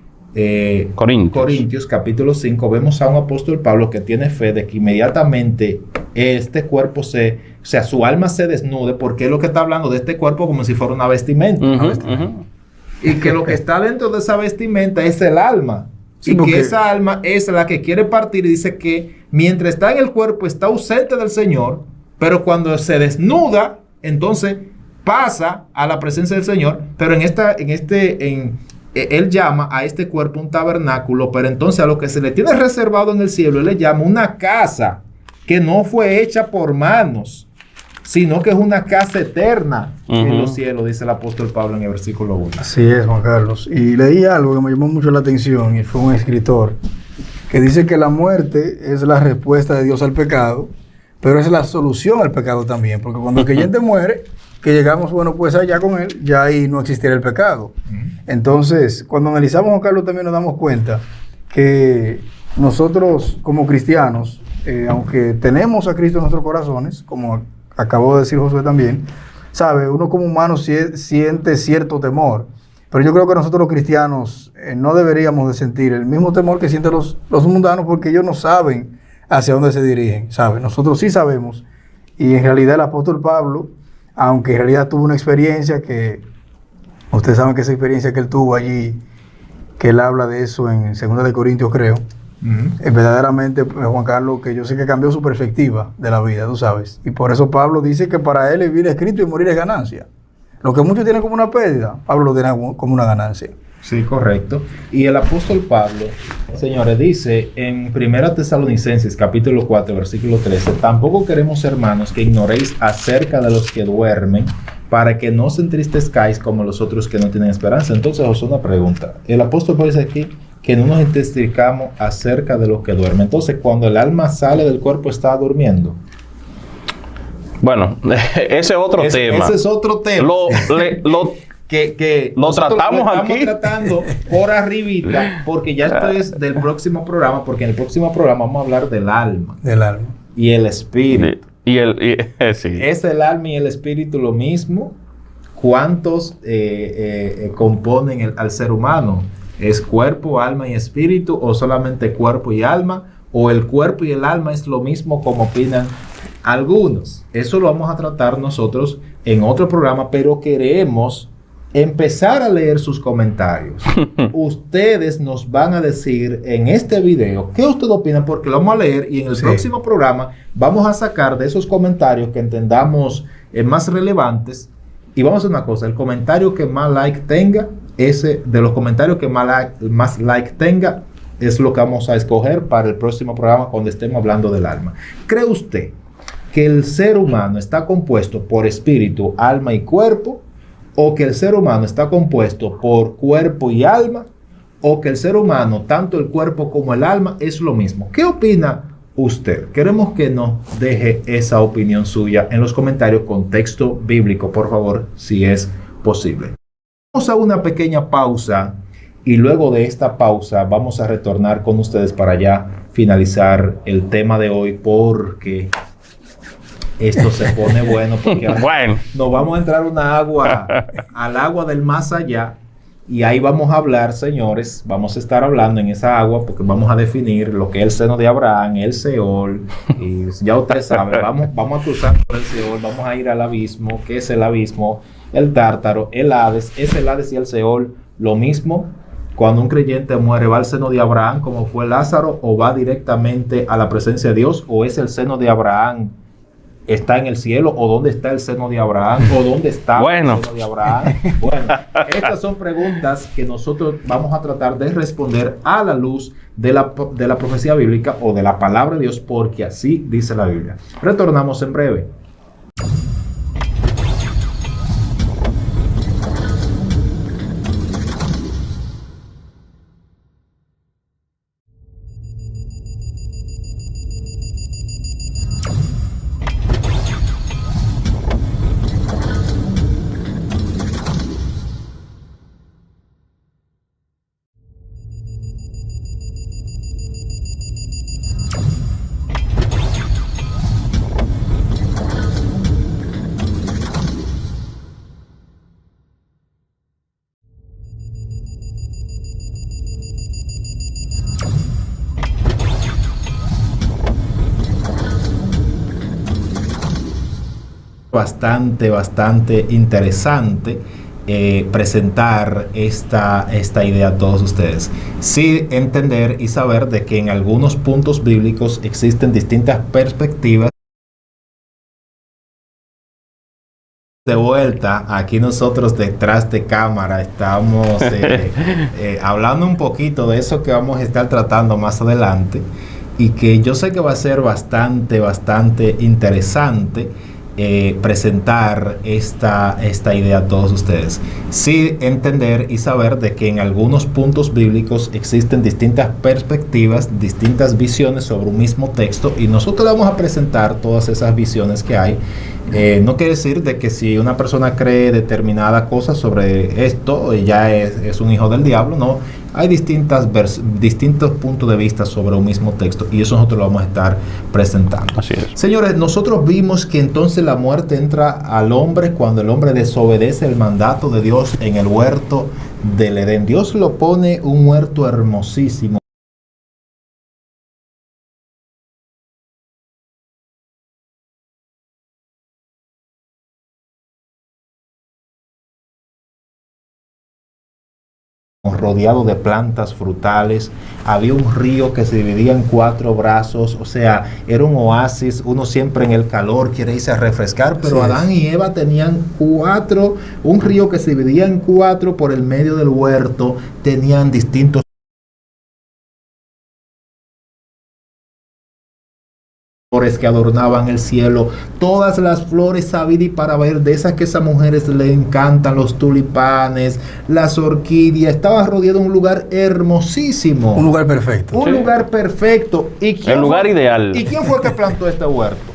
Corintios capítulo 5, vemos a un apóstol Pablo que tiene fe de que inmediatamente este cuerpo su alma se desnude, porque es lo que está hablando de este cuerpo como si fuera una vestimenta. Y que lo que está dentro de esa vestimenta es el alma. Sí, y que esa alma es la que quiere partir, y dice que mientras está en el cuerpo está ausente del Señor, pero cuando se desnuda, entonces pasa a la presencia del Señor. Pero él llama a este cuerpo un tabernáculo, pero entonces a lo que se le tiene reservado en el cielo, él le llama una casa que no fue hecha por manos, sino que es una casa eterna en los cielos, dice el apóstol Pablo en el versículo 1. Así es, Juan Carlos. Y leí algo que me llamó mucho la atención, y fue un escritor que dice que la muerte es la respuesta de Dios al pecado, pero es la solución al pecado también, porque cuando el creyente muere, que llegamos, bueno, pues allá con él, ya ahí no existiera el pecado. Entonces, cuando analizamos, Juan Carlos, también nos damos cuenta que nosotros como cristianos, aunque tenemos a Cristo en nuestros corazones, como acabó de decir Josué también, sabe, uno como humano siente cierto temor, pero yo creo que nosotros los cristianos no deberíamos de sentir el mismo temor que sienten los mundanos, porque ellos no saben hacia dónde se dirigen, ¿sabe? Nosotros sí sabemos, y en realidad el apóstol Pablo, aunque en realidad tuvo una experiencia que, ustedes saben que esa experiencia que él tuvo allí, que él habla de eso en 2 de Corintios, creo, verdaderamente, Juan Carlos, que yo sé que cambió su perspectiva de la vida, tú sabes. Y por eso Pablo dice que para él vivir es Cristo y morir es ganancia. Lo que muchos tienen como una pérdida, Pablo lo tiene como una ganancia. Sí, correcto. Y el apóstol Pablo, señores, dice en 1 Tesalonicenses capítulo 4, versículo 13, tampoco queremos, hermanos, que ignoréis acerca de los que duermen, para que no os entristezcáis como los otros que no tienen esperanza. Entonces, os una pregunta. El apóstol Pablo dice aquí que no nos entristezcamos acerca de los que duermen. Entonces, cuando el alma sale del cuerpo, ¿está durmiendo? Bueno, ese es otro tema. Ese es otro tema. Que lo tratamos aquí. Estamos tratando por arribita, porque ya esto es del próximo programa, porque en el próximo programa vamos a hablar del alma. Del alma. Y el espíritu. Sí. ¿Es el alma y el espíritu lo mismo? ¿Cuántos componen al ser humano? ¿Es cuerpo, alma y espíritu, o solamente cuerpo y alma? ¿O el cuerpo y el alma es lo mismo como opinan algunos? Eso lo vamos a tratar nosotros en otro programa, pero queremos empezar a leer sus comentarios. Ustedes nos van a decir en este video qué ustedes opinan, porque lo vamos a leer, y en el próximo programa vamos a sacar de esos comentarios que entendamos más relevantes. Y vamos a hacer una cosa: el comentario que más like tenga, de los comentarios que más like tenga, es lo que vamos a escoger para el próximo programa cuando estemos hablando del alma. ¿Cree usted que el ser humano está compuesto por espíritu, alma y cuerpo? ¿O que el ser humano está compuesto por cuerpo y alma? o que el ser humano, tanto el cuerpo como el alma, es lo mismo. ¿Qué opina usted? Queremos que nos deje esa opinión suya en los comentarios con texto bíblico, por favor, si es posible. Vamos a una pequeña pausa y luego de esta pausa vamos a retornar con ustedes para ya finalizar el tema de hoy, porque esto se pone bueno, porque ahora nos vamos a entrar al agua del más allá. Y ahí vamos a hablar, señores, vamos a estar hablando en esa agua porque vamos a definir lo que es el seno de Abraham, el Seol, y ya ustedes saben, vamos a cruzar por el Seol, vamos a ir al abismo. ¿Qué es el abismo? El Tártaro, el Hades. ¿Es el Hades y el Seol lo mismo? Cuando un creyente muere, ¿va al seno de Abraham como fue Lázaro, o va directamente a la presencia de Dios, o es el seno de Abraham está en el cielo, o dónde está el seno de Abraham, o dónde está el seno de Abraham? Bueno, estas son preguntas que nosotros vamos a tratar de responder a la luz de la profecía bíblica o de la palabra de Dios, porque así dice la Biblia. Retornamos en breve. Bastante interesante presentar esta idea a todos ustedes. Sí, entender y saber de que en algunos puntos bíblicos existen distintas perspectivas. De vuelta, aquí nosotros detrás de cámara estamos hablando un poquito de eso que vamos a estar tratando más adelante, y que yo sé que va a ser bastante interesante presentar esta idea a todos ustedes. Sí, entender y saber de que en algunos puntos bíblicos existen distintas perspectivas, distintas visiones sobre un mismo texto, y nosotros vamos a presentar todas esas visiones que hay. No quiere decir de que si una persona cree determinada cosa sobre esto, ya es un hijo del diablo. No, hay distintos puntos de vista sobre un mismo texto, y eso nosotros lo vamos a estar presentando. Así es. Señores, nosotros vimos que entonces la muerte entra al hombre cuando el hombre desobedece el mandato de Dios en el huerto del Edén. Dios lo pone un huerto hermosísimo. Rodeado de plantas frutales, había un río que se dividía en 4 brazos, o sea, era un oasis. Uno siempre en el calor quiere irse a refrescar, pero sí, Adán y Eva tenían un río que se dividía en 4 por el medio del huerto, tenían distintos flores que adornaban el cielo, todas las flores sabidas y para ver, de esas que a esas mujeres le encantan, los tulipanes, las orquídeas. Estaba rodeado de un lugar hermosísimo. Un lugar perfecto. Un lugar perfecto. El lugar ideal. ¿Y quién fue el que plantó este huerto?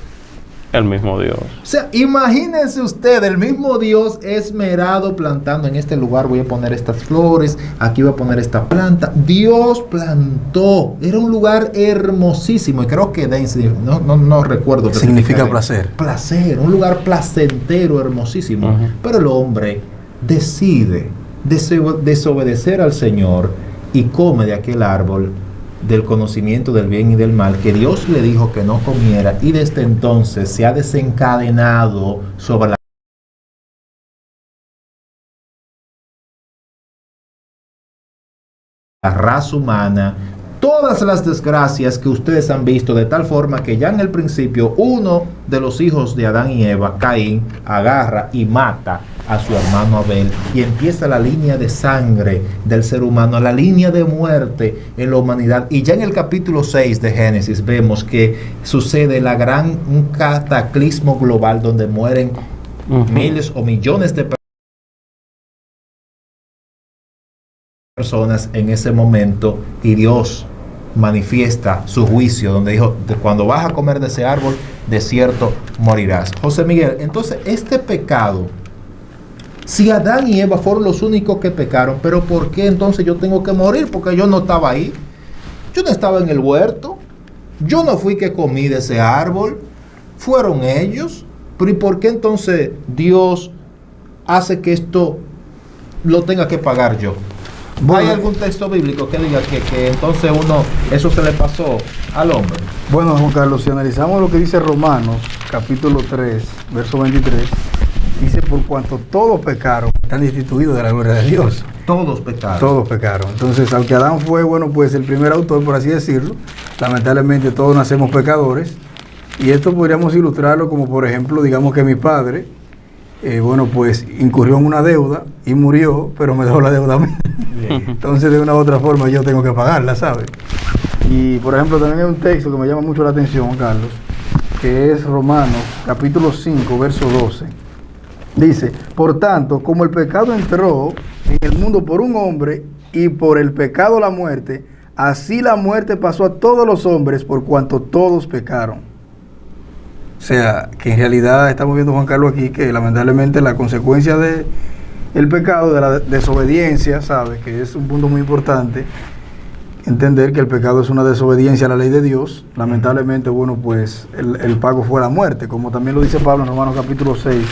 El mismo Dios. O sea, imagínense usted, el mismo Dios esmerado plantando en este lugar. Voy a poner estas flores, aquí voy a poner esta planta. Dios plantó. Era un lugar hermosísimo. Y creo que no recuerdo. Significa placer. Placer, un lugar placentero, hermosísimo. Pero el hombre decide desobedecer al Señor y come de aquel árbol del conocimiento del bien y del mal, que Dios le dijo que no comiera, y desde entonces se ha desencadenado sobre la raza humana todas las desgracias que ustedes han visto, de tal forma que ya en el principio uno de los hijos de Adán y Eva, Caín, agarra y mata a su hermano Abel, y empieza la línea de sangre del ser humano, la línea de muerte en la humanidad. Y ya en el capítulo 6 de Génesis vemos que sucede un cataclismo global donde mueren miles o millones de personas en ese momento y Dios manifiesta su juicio, donde dijo, cuando vas a comer de ese árbol, de cierto morirás. José Miguel, entonces este pecado, si Adán y Eva fueron los únicos que pecaron, pero ¿por qué entonces yo tengo que morir? Porque yo no estaba ahí, yo no estaba en el huerto, yo no fui que comí de ese árbol, fueron ellos. Pero ¿y por qué entonces Dios hace que esto lo tenga que pagar yo? Bueno, ¿hay algún texto bíblico que diga que entonces eso se le pasó al hombre? Bueno, Juan Carlos, si analizamos lo que dice Romanos, capítulo 3, verso 23, dice, por cuanto todos pecaron, están destituidos de la gloria de Dios. Todos pecaron. Todos pecaron. Entonces, aunque Adán fue, pues el primer autor, por así decirlo, lamentablemente todos nacemos pecadores. Y esto podríamos ilustrarlo como, por ejemplo, digamos que mi padre, pues incurrió en una deuda y murió, pero me dejó la deuda a mí. Entonces, de una u otra forma, yo tengo que pagarla, ¿sabes? Y, por ejemplo, también hay un texto que me llama mucho la atención, Juan Carlos, que es Romanos, capítulo 5, verso 12. Dice, por tanto, como el pecado entró en el mundo por un hombre y por el pecado la muerte, así la muerte pasó a todos los hombres por cuanto todos pecaron. O sea, que en realidad estamos viendo, Juan Carlos, aquí que lamentablemente la consecuencia de el pecado, de la desobediencia, ¿sabes? Que es un punto muy importante, entender que el pecado es una desobediencia a la ley de Dios. Lamentablemente, pues el pago fue la muerte, como también lo dice Pablo en Romanos capítulo 6,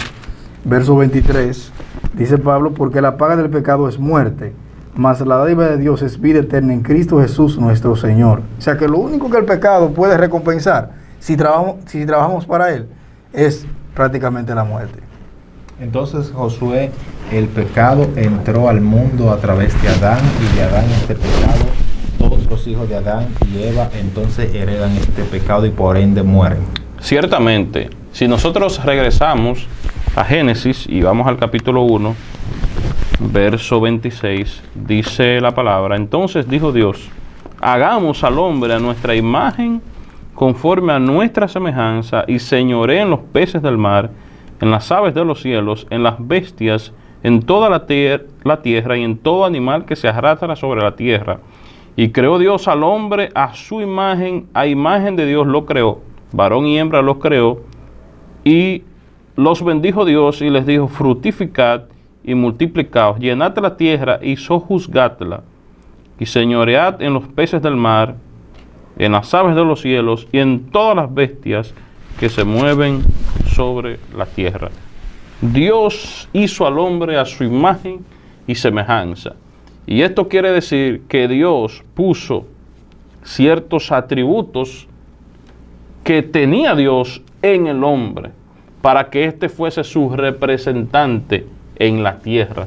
verso 23. Dice Pablo, porque la paga del pecado es muerte, mas la dádiva de Dios es vida eterna en Cristo Jesús nuestro Señor. O sea que lo único que el pecado puede recompensar, si trabajamos para él, es prácticamente la muerte. Entonces, Josué, el pecado entró al mundo a través de Adán, y de Adán este pecado, todos los hijos de Adán y Eva entonces heredan este pecado y por ende mueren. Ciertamente, si nosotros regresamos a Génesis y vamos al capítulo 1, verso 26, dice la palabra, entonces dijo Dios, hagamos al hombre a nuestra imagen, conforme a nuestra semejanza, y señoree en los peces del mar, en las aves de los cielos, en las bestias, en toda la tierra y en todo animal que se arrastra sobre la tierra. Y creó Dios al hombre a su imagen, a imagen de Dios lo creó, varón y hembra los creó, y los bendijo Dios y les dijo, fructificad y multiplicaos, llenad la tierra y sojuzgadla, y señoread en los peces del mar, en las aves de los cielos y en todas las bestias que se mueven sobre la tierra. Dios hizo al hombre a su imagen y semejanza. Y esto quiere decir que Dios puso ciertos atributos que tenía Dios en el hombre para que éste fuese su representante en la tierra.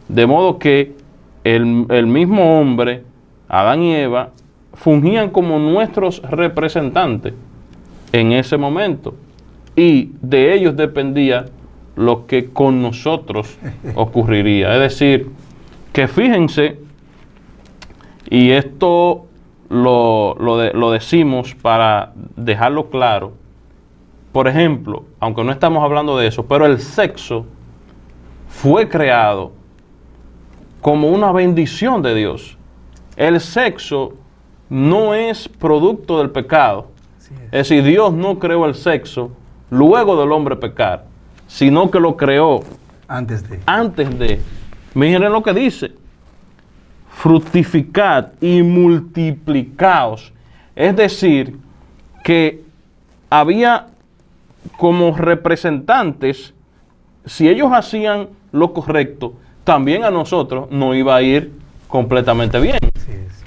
De modo que el mismo hombre, Adán y Eva, fungían como nuestros representantes en ese momento, y de ellos dependía lo que con nosotros ocurriría. Es decir, que fíjense, y esto lo decimos para dejarlo claro, por ejemplo, aunque no estamos hablando de eso, pero el sexo fue creado como una bendición de Dios. El sexo no es producto del pecado. Es decir, Dios no creó el sexo luego del hombre pecar, sino que lo creó antes de. Miren lo que dice, fructificad y multiplicaos. Es decir, que había como representantes, si ellos hacían lo correcto, también a nosotros nos iba a ir completamente bien.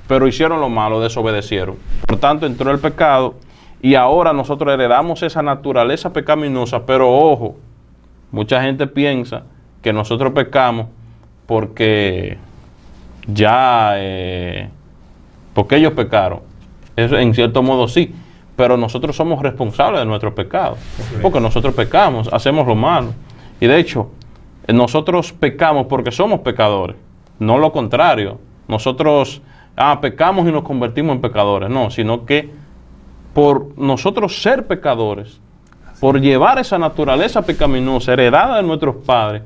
Pero hicieron lo malo, desobedecieron. Por tanto, entró el pecado y ahora nosotros heredamos esa naturaleza pecaminosa. Pero ojo, mucha gente piensa que nosotros pecamos porque porque ellos pecaron. Eso en cierto modo sí, pero nosotros somos responsables de nuestros pecados. Porque nosotros pecamos, hacemos lo malo. Y de hecho, nosotros pecamos porque somos pecadores, no lo contrario. Nosotros pecamos y nos convertimos en pecadores. No, sino que por nosotros ser pecadores, por llevar esa naturaleza pecaminosa heredada de nuestros padres,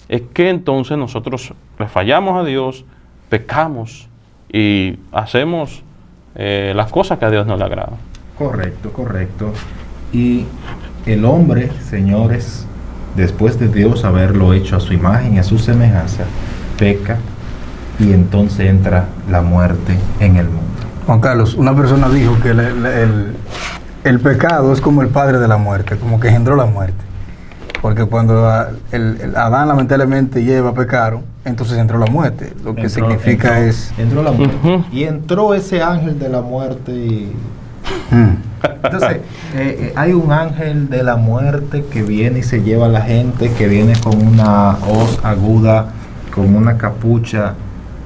es que entonces nosotros le fallamos a Dios, pecamos y hacemos las cosas que a Dios no le agrada. Correcto, correcto. Y el hombre, señores, después de Dios haberlo hecho a su imagen y a su semejanza, peca y entonces entra la muerte en el mundo. Juan Carlos, una persona dijo que el pecado es como el padre de la muerte, como que engendró la muerte. Porque cuando Adán lamentablemente y Eva pecaron, entonces entró la muerte. Lo que significa entró la muerte. Y entró ese ángel de la muerte y... Entonces, hay un ángel de la muerte que viene y se lleva a la gente, que viene con una hoz aguda, con una capucha,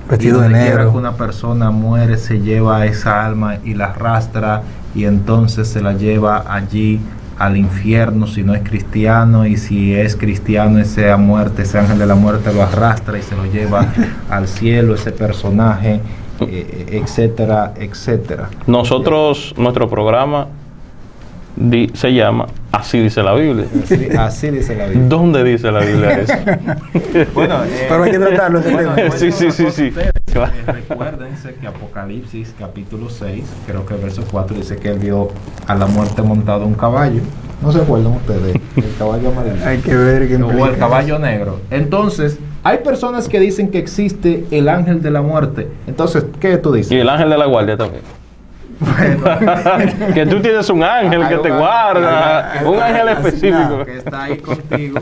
vestido de negro. Quiera que una persona muere, se lleva esa alma y la arrastra, y entonces se la lleva allí al infierno si no es cristiano, y si es cristiano, ese ángel de la muerte lo arrastra y se lo lleva al cielo, ese personaje, etcétera, etcétera. Nuestro programa se llama Así dice la Biblia. Así dice la Biblia. ¿Dónde dice la Biblia eso? Bueno, pero hay que tratarlo. Sí. Recuérdense que Apocalipsis capítulo 6, creo que verso 4, dice que él vio a la muerte montado en un caballo. ¿No se acuerdan ustedes? El caballo amarillo. Hay que ver qué o el caballo negro. Entonces, hay personas que dicen que existe el ángel de la muerte. Entonces, ¿qué tú dices? Y el ángel de la guardia también. Bueno, que tú tienes un ángel que te guarda, un ángel específico que está ahí contigo.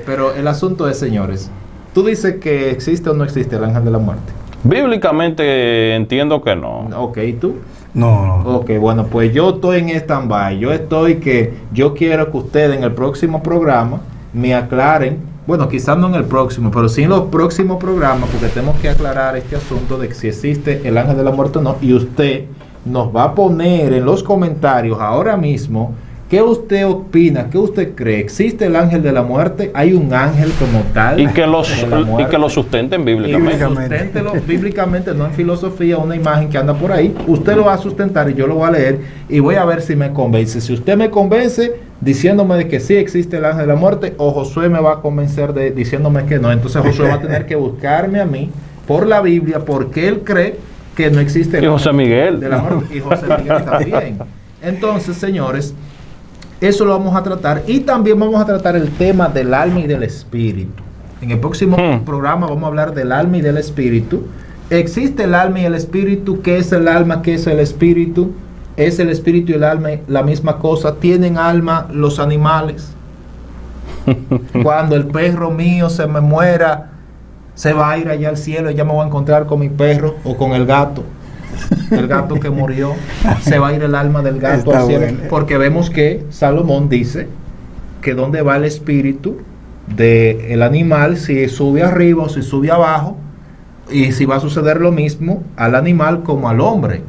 Pero el asunto es, señores, tú dices que existe o no existe el ángel de la muerte. Bíblicamente entiendo que no. Ok, ¿y tú? No. Ok, bueno, pues yo estoy en stand-by. Yo quiero que ustedes en el próximo programa me aclaren. Bueno, quizás no en el próximo, pero sí en los próximos programas, porque tenemos que aclarar este asunto de que si existe el ángel de la muerte o no. Y usted nos va a poner en los comentarios ahora mismo qué usted opina, qué usted cree. ¿Existe el ángel de la muerte? ¿Hay un ángel como tal? Y que lo sustenten bíblicamente. Susténtelo bíblicamente, no en filosofía, una imagen que anda por ahí. Usted lo va a sustentar y yo lo voy a leer y voy a ver si me convence. Si usted me convence diciéndome de que sí existe el ángel de la muerte, o Josué me va a convencer diciéndome que no, entonces Josué va a tener que buscarme a mí por la Biblia, porque él cree que no existe el ángel José Miguel de la muerte, y José Miguel también. Entonces, señores, eso lo vamos a tratar, y también vamos a tratar el tema del alma y del espíritu. En el próximo programa vamos a hablar del alma y del espíritu. ¿Existe el alma y el espíritu? ¿Qué es el alma? ¿Qué es el espíritu? ¿Es el espíritu y el alma la misma cosa? ¿Tienen alma los animales? Cuando el perro mío se me muera, se va a ir allá al cielo y ya me voy a encontrar con mi perro o con el gato que murió. Se va a ir el alma del gato al cielo. Bueno. Porque vemos que Salomón dice que dónde va el espíritu del animal, si sube arriba o si sube abajo, y si va a suceder lo mismo al animal como al hombre.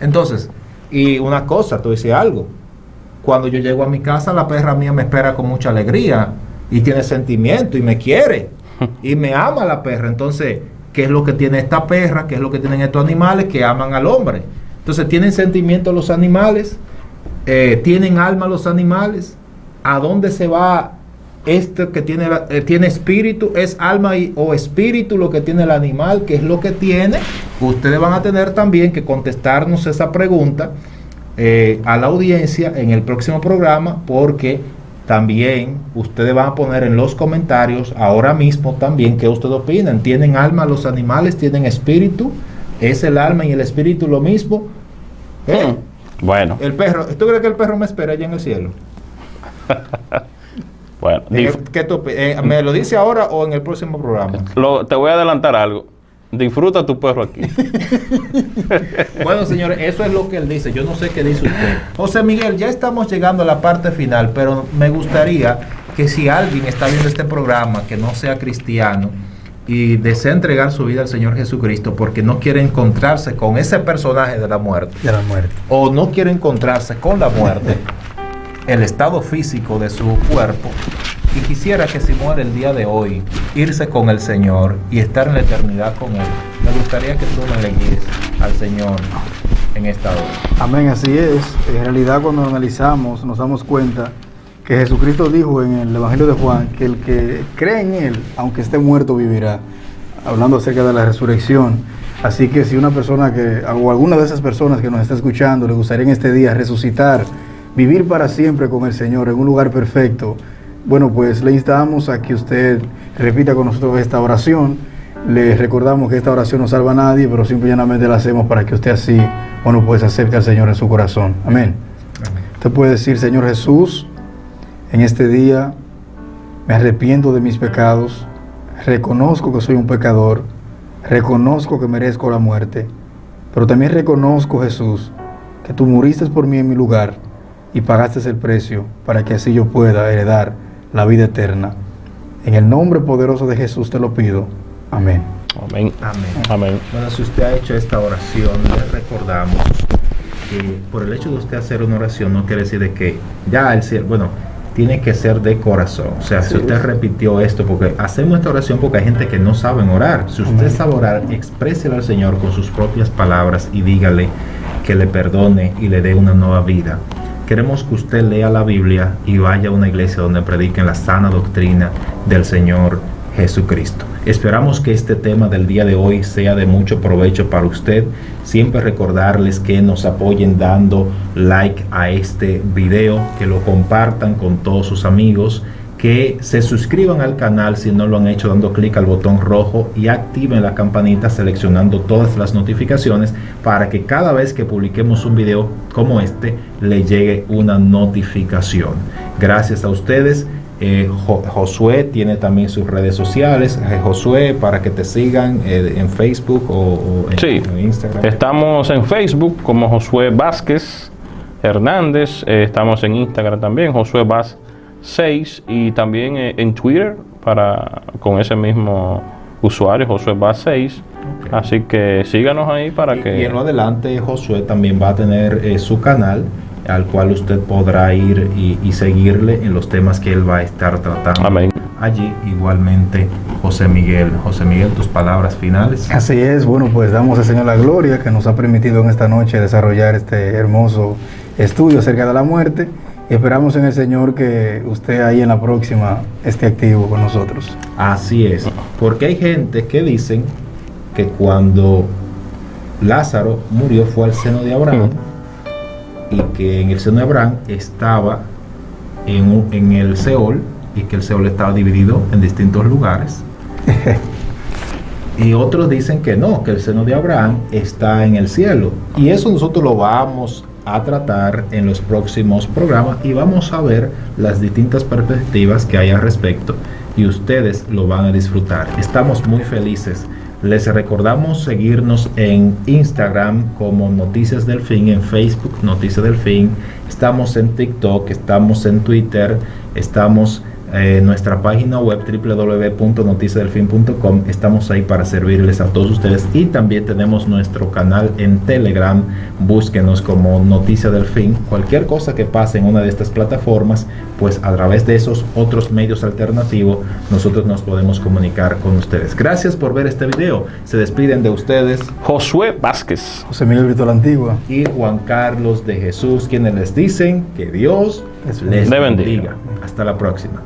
Entonces, y una cosa, tú dices algo, cuando yo llego a mi casa, la perra mía me espera con mucha alegría y tiene sentimiento y me quiere y me ama la perra. Entonces, ¿qué es lo que tiene esta perra? ¿Qué es lo que tienen estos animales que aman al hombre? Entonces, ¿tienen sentimiento los animales? ¿Tienen alma los animales? ¿A dónde se va esto que tiene espíritu? ¿Es alma o espíritu lo que tiene el animal? ¿Qué es lo que tiene? Ustedes van a tener también que contestarnos esa pregunta a la audiencia en el próximo programa, porque también ustedes van a poner en los comentarios ahora mismo también qué ustedes opinan. ¿Tienen alma los animales? ¿Tienen espíritu? ¿Es el alma y el espíritu lo mismo? Bueno. El perro, ¿tú crees que el perro me espera allá en el cielo? Bueno, ¿me lo dice ahora o en el próximo programa? Te voy a adelantar algo. Disfruta tu perro aquí. Bueno, señores, eso es lo que él dice. Yo no sé qué dice usted. José Miguel, ya estamos llegando a la parte final, pero me gustaría que si alguien está viendo este programa que no sea cristiano y desea entregar su vida al Señor Jesucristo porque no quiere encontrarse con ese personaje de la muerte, o no quiere encontrarse con la muerte, el estado físico de su cuerpo, y quisiera que si muere el día de hoy, irse con el Señor y estar en la eternidad con Él, me gustaría que tú me le guíes al Señor en esta hora. Amén, así es. En realidad, cuando lo analizamos, nos damos cuenta que Jesucristo dijo en el Evangelio de Juan que el que cree en Él, aunque esté muerto, vivirá. hablando acerca de la resurrección. Así que si una persona o alguna de esas personas que nos está escuchando le gustaría en este día resucitar, vivir para siempre con el Señor en un lugar perfecto, bueno, pues le instamos a que usted repita con nosotros esta oración. Le recordamos que esta oración no salva a nadie, pero simplemente la hacemos para que usted así, bueno, pues acerque al Señor en su corazón. Amén. Usted puede decir: Señor Jesús, en este día me arrepiento de mis pecados, reconozco que soy un pecador, reconozco que merezco la muerte, pero también reconozco, Jesús, que tú muriste por mí en mi lugar y pagaste el precio para que así yo pueda heredar la vida eterna. En el nombre poderoso de Jesús te lo pido. Amén. Amén. Amén. Amén. Bueno, si usted ha hecho esta oración, le recordamos que por el hecho de usted hacer una oración no quiere decir de que ya el cielo, bueno, tiene que ser de corazón. O sea, si usted repitió esto, porque hacemos esta oración porque hay gente que no sabe orar. Si usted sabe orar, exprésele al Señor con sus propias palabras y dígale que le perdone y le dé una nueva vida. Queremos que usted lea la Biblia y vaya a una iglesia donde prediquen la sana doctrina del Señor Jesucristo. Esperamos que este tema del día de hoy sea de mucho provecho para usted. Siempre recordarles que nos apoyen dando like a este video, que lo compartan con todos sus amigos, que se suscriban al canal si no lo han hecho dando clic al botón rojo y activen la campanita seleccionando todas las notificaciones para que cada vez que publiquemos un video como este le llegue una notificación. Gracias a ustedes. Josué tiene también sus redes sociales. Josué, para que te sigan en Facebook o en Instagram. Estamos en Facebook como Josué Vázquez Hernández. Estamos en Instagram también, Josué Vaz 6, y también en Twitter con ese mismo usuario, Josué Vaz 6. Okay. Así que síganos ahí para que... Y en lo adelante Josué también va a tener su canal, al cual usted podrá ir y seguirle en los temas que él va a estar tratando. Amén. Allí igualmente José Miguel. José Miguel, tus palabras finales. Así es, bueno, pues damos al Señor la gloria que nos ha permitido en esta noche desarrollar este hermoso estudio acerca de la muerte, y esperamos en el Señor que usted ahí en la próxima esté activo con nosotros. Así es, porque hay gente que dicen que cuando Lázaro murió fue al seno de Abraham, y que en el seno de Abraham estaba en el Seol, y que el Seol estaba dividido en distintos lugares. Y otros dicen que no, que el seno de Abraham está en el cielo. Y eso nosotros lo vamos a tratar en los próximos programas y vamos a ver las distintas perspectivas que hay al respecto, y ustedes lo van a disfrutar. Estamos muy felices. Les recordamos seguirnos en Instagram como Noticias del Fin, en Facebook Noticias del Fin, estamos en TikTok, estamos en Twitter, estamos en nuestra página web www.noticiasdelfin.com. Estamos ahí para servirles a todos ustedes, y también tenemos nuestro canal en Telegram. Búsquenos como Noticias del Fin. Cualquier cosa que pase en una de estas plataformas, pues a través de esos otros medios alternativos nosotros nos podemos comunicar con ustedes. Gracias por ver este video. Se despiden de ustedes Josué Vázquez, José Miguel Brito la Antigua y Juan Carlos de Jesús, quienes les dicen que Dios les bendiga. Hasta la próxima.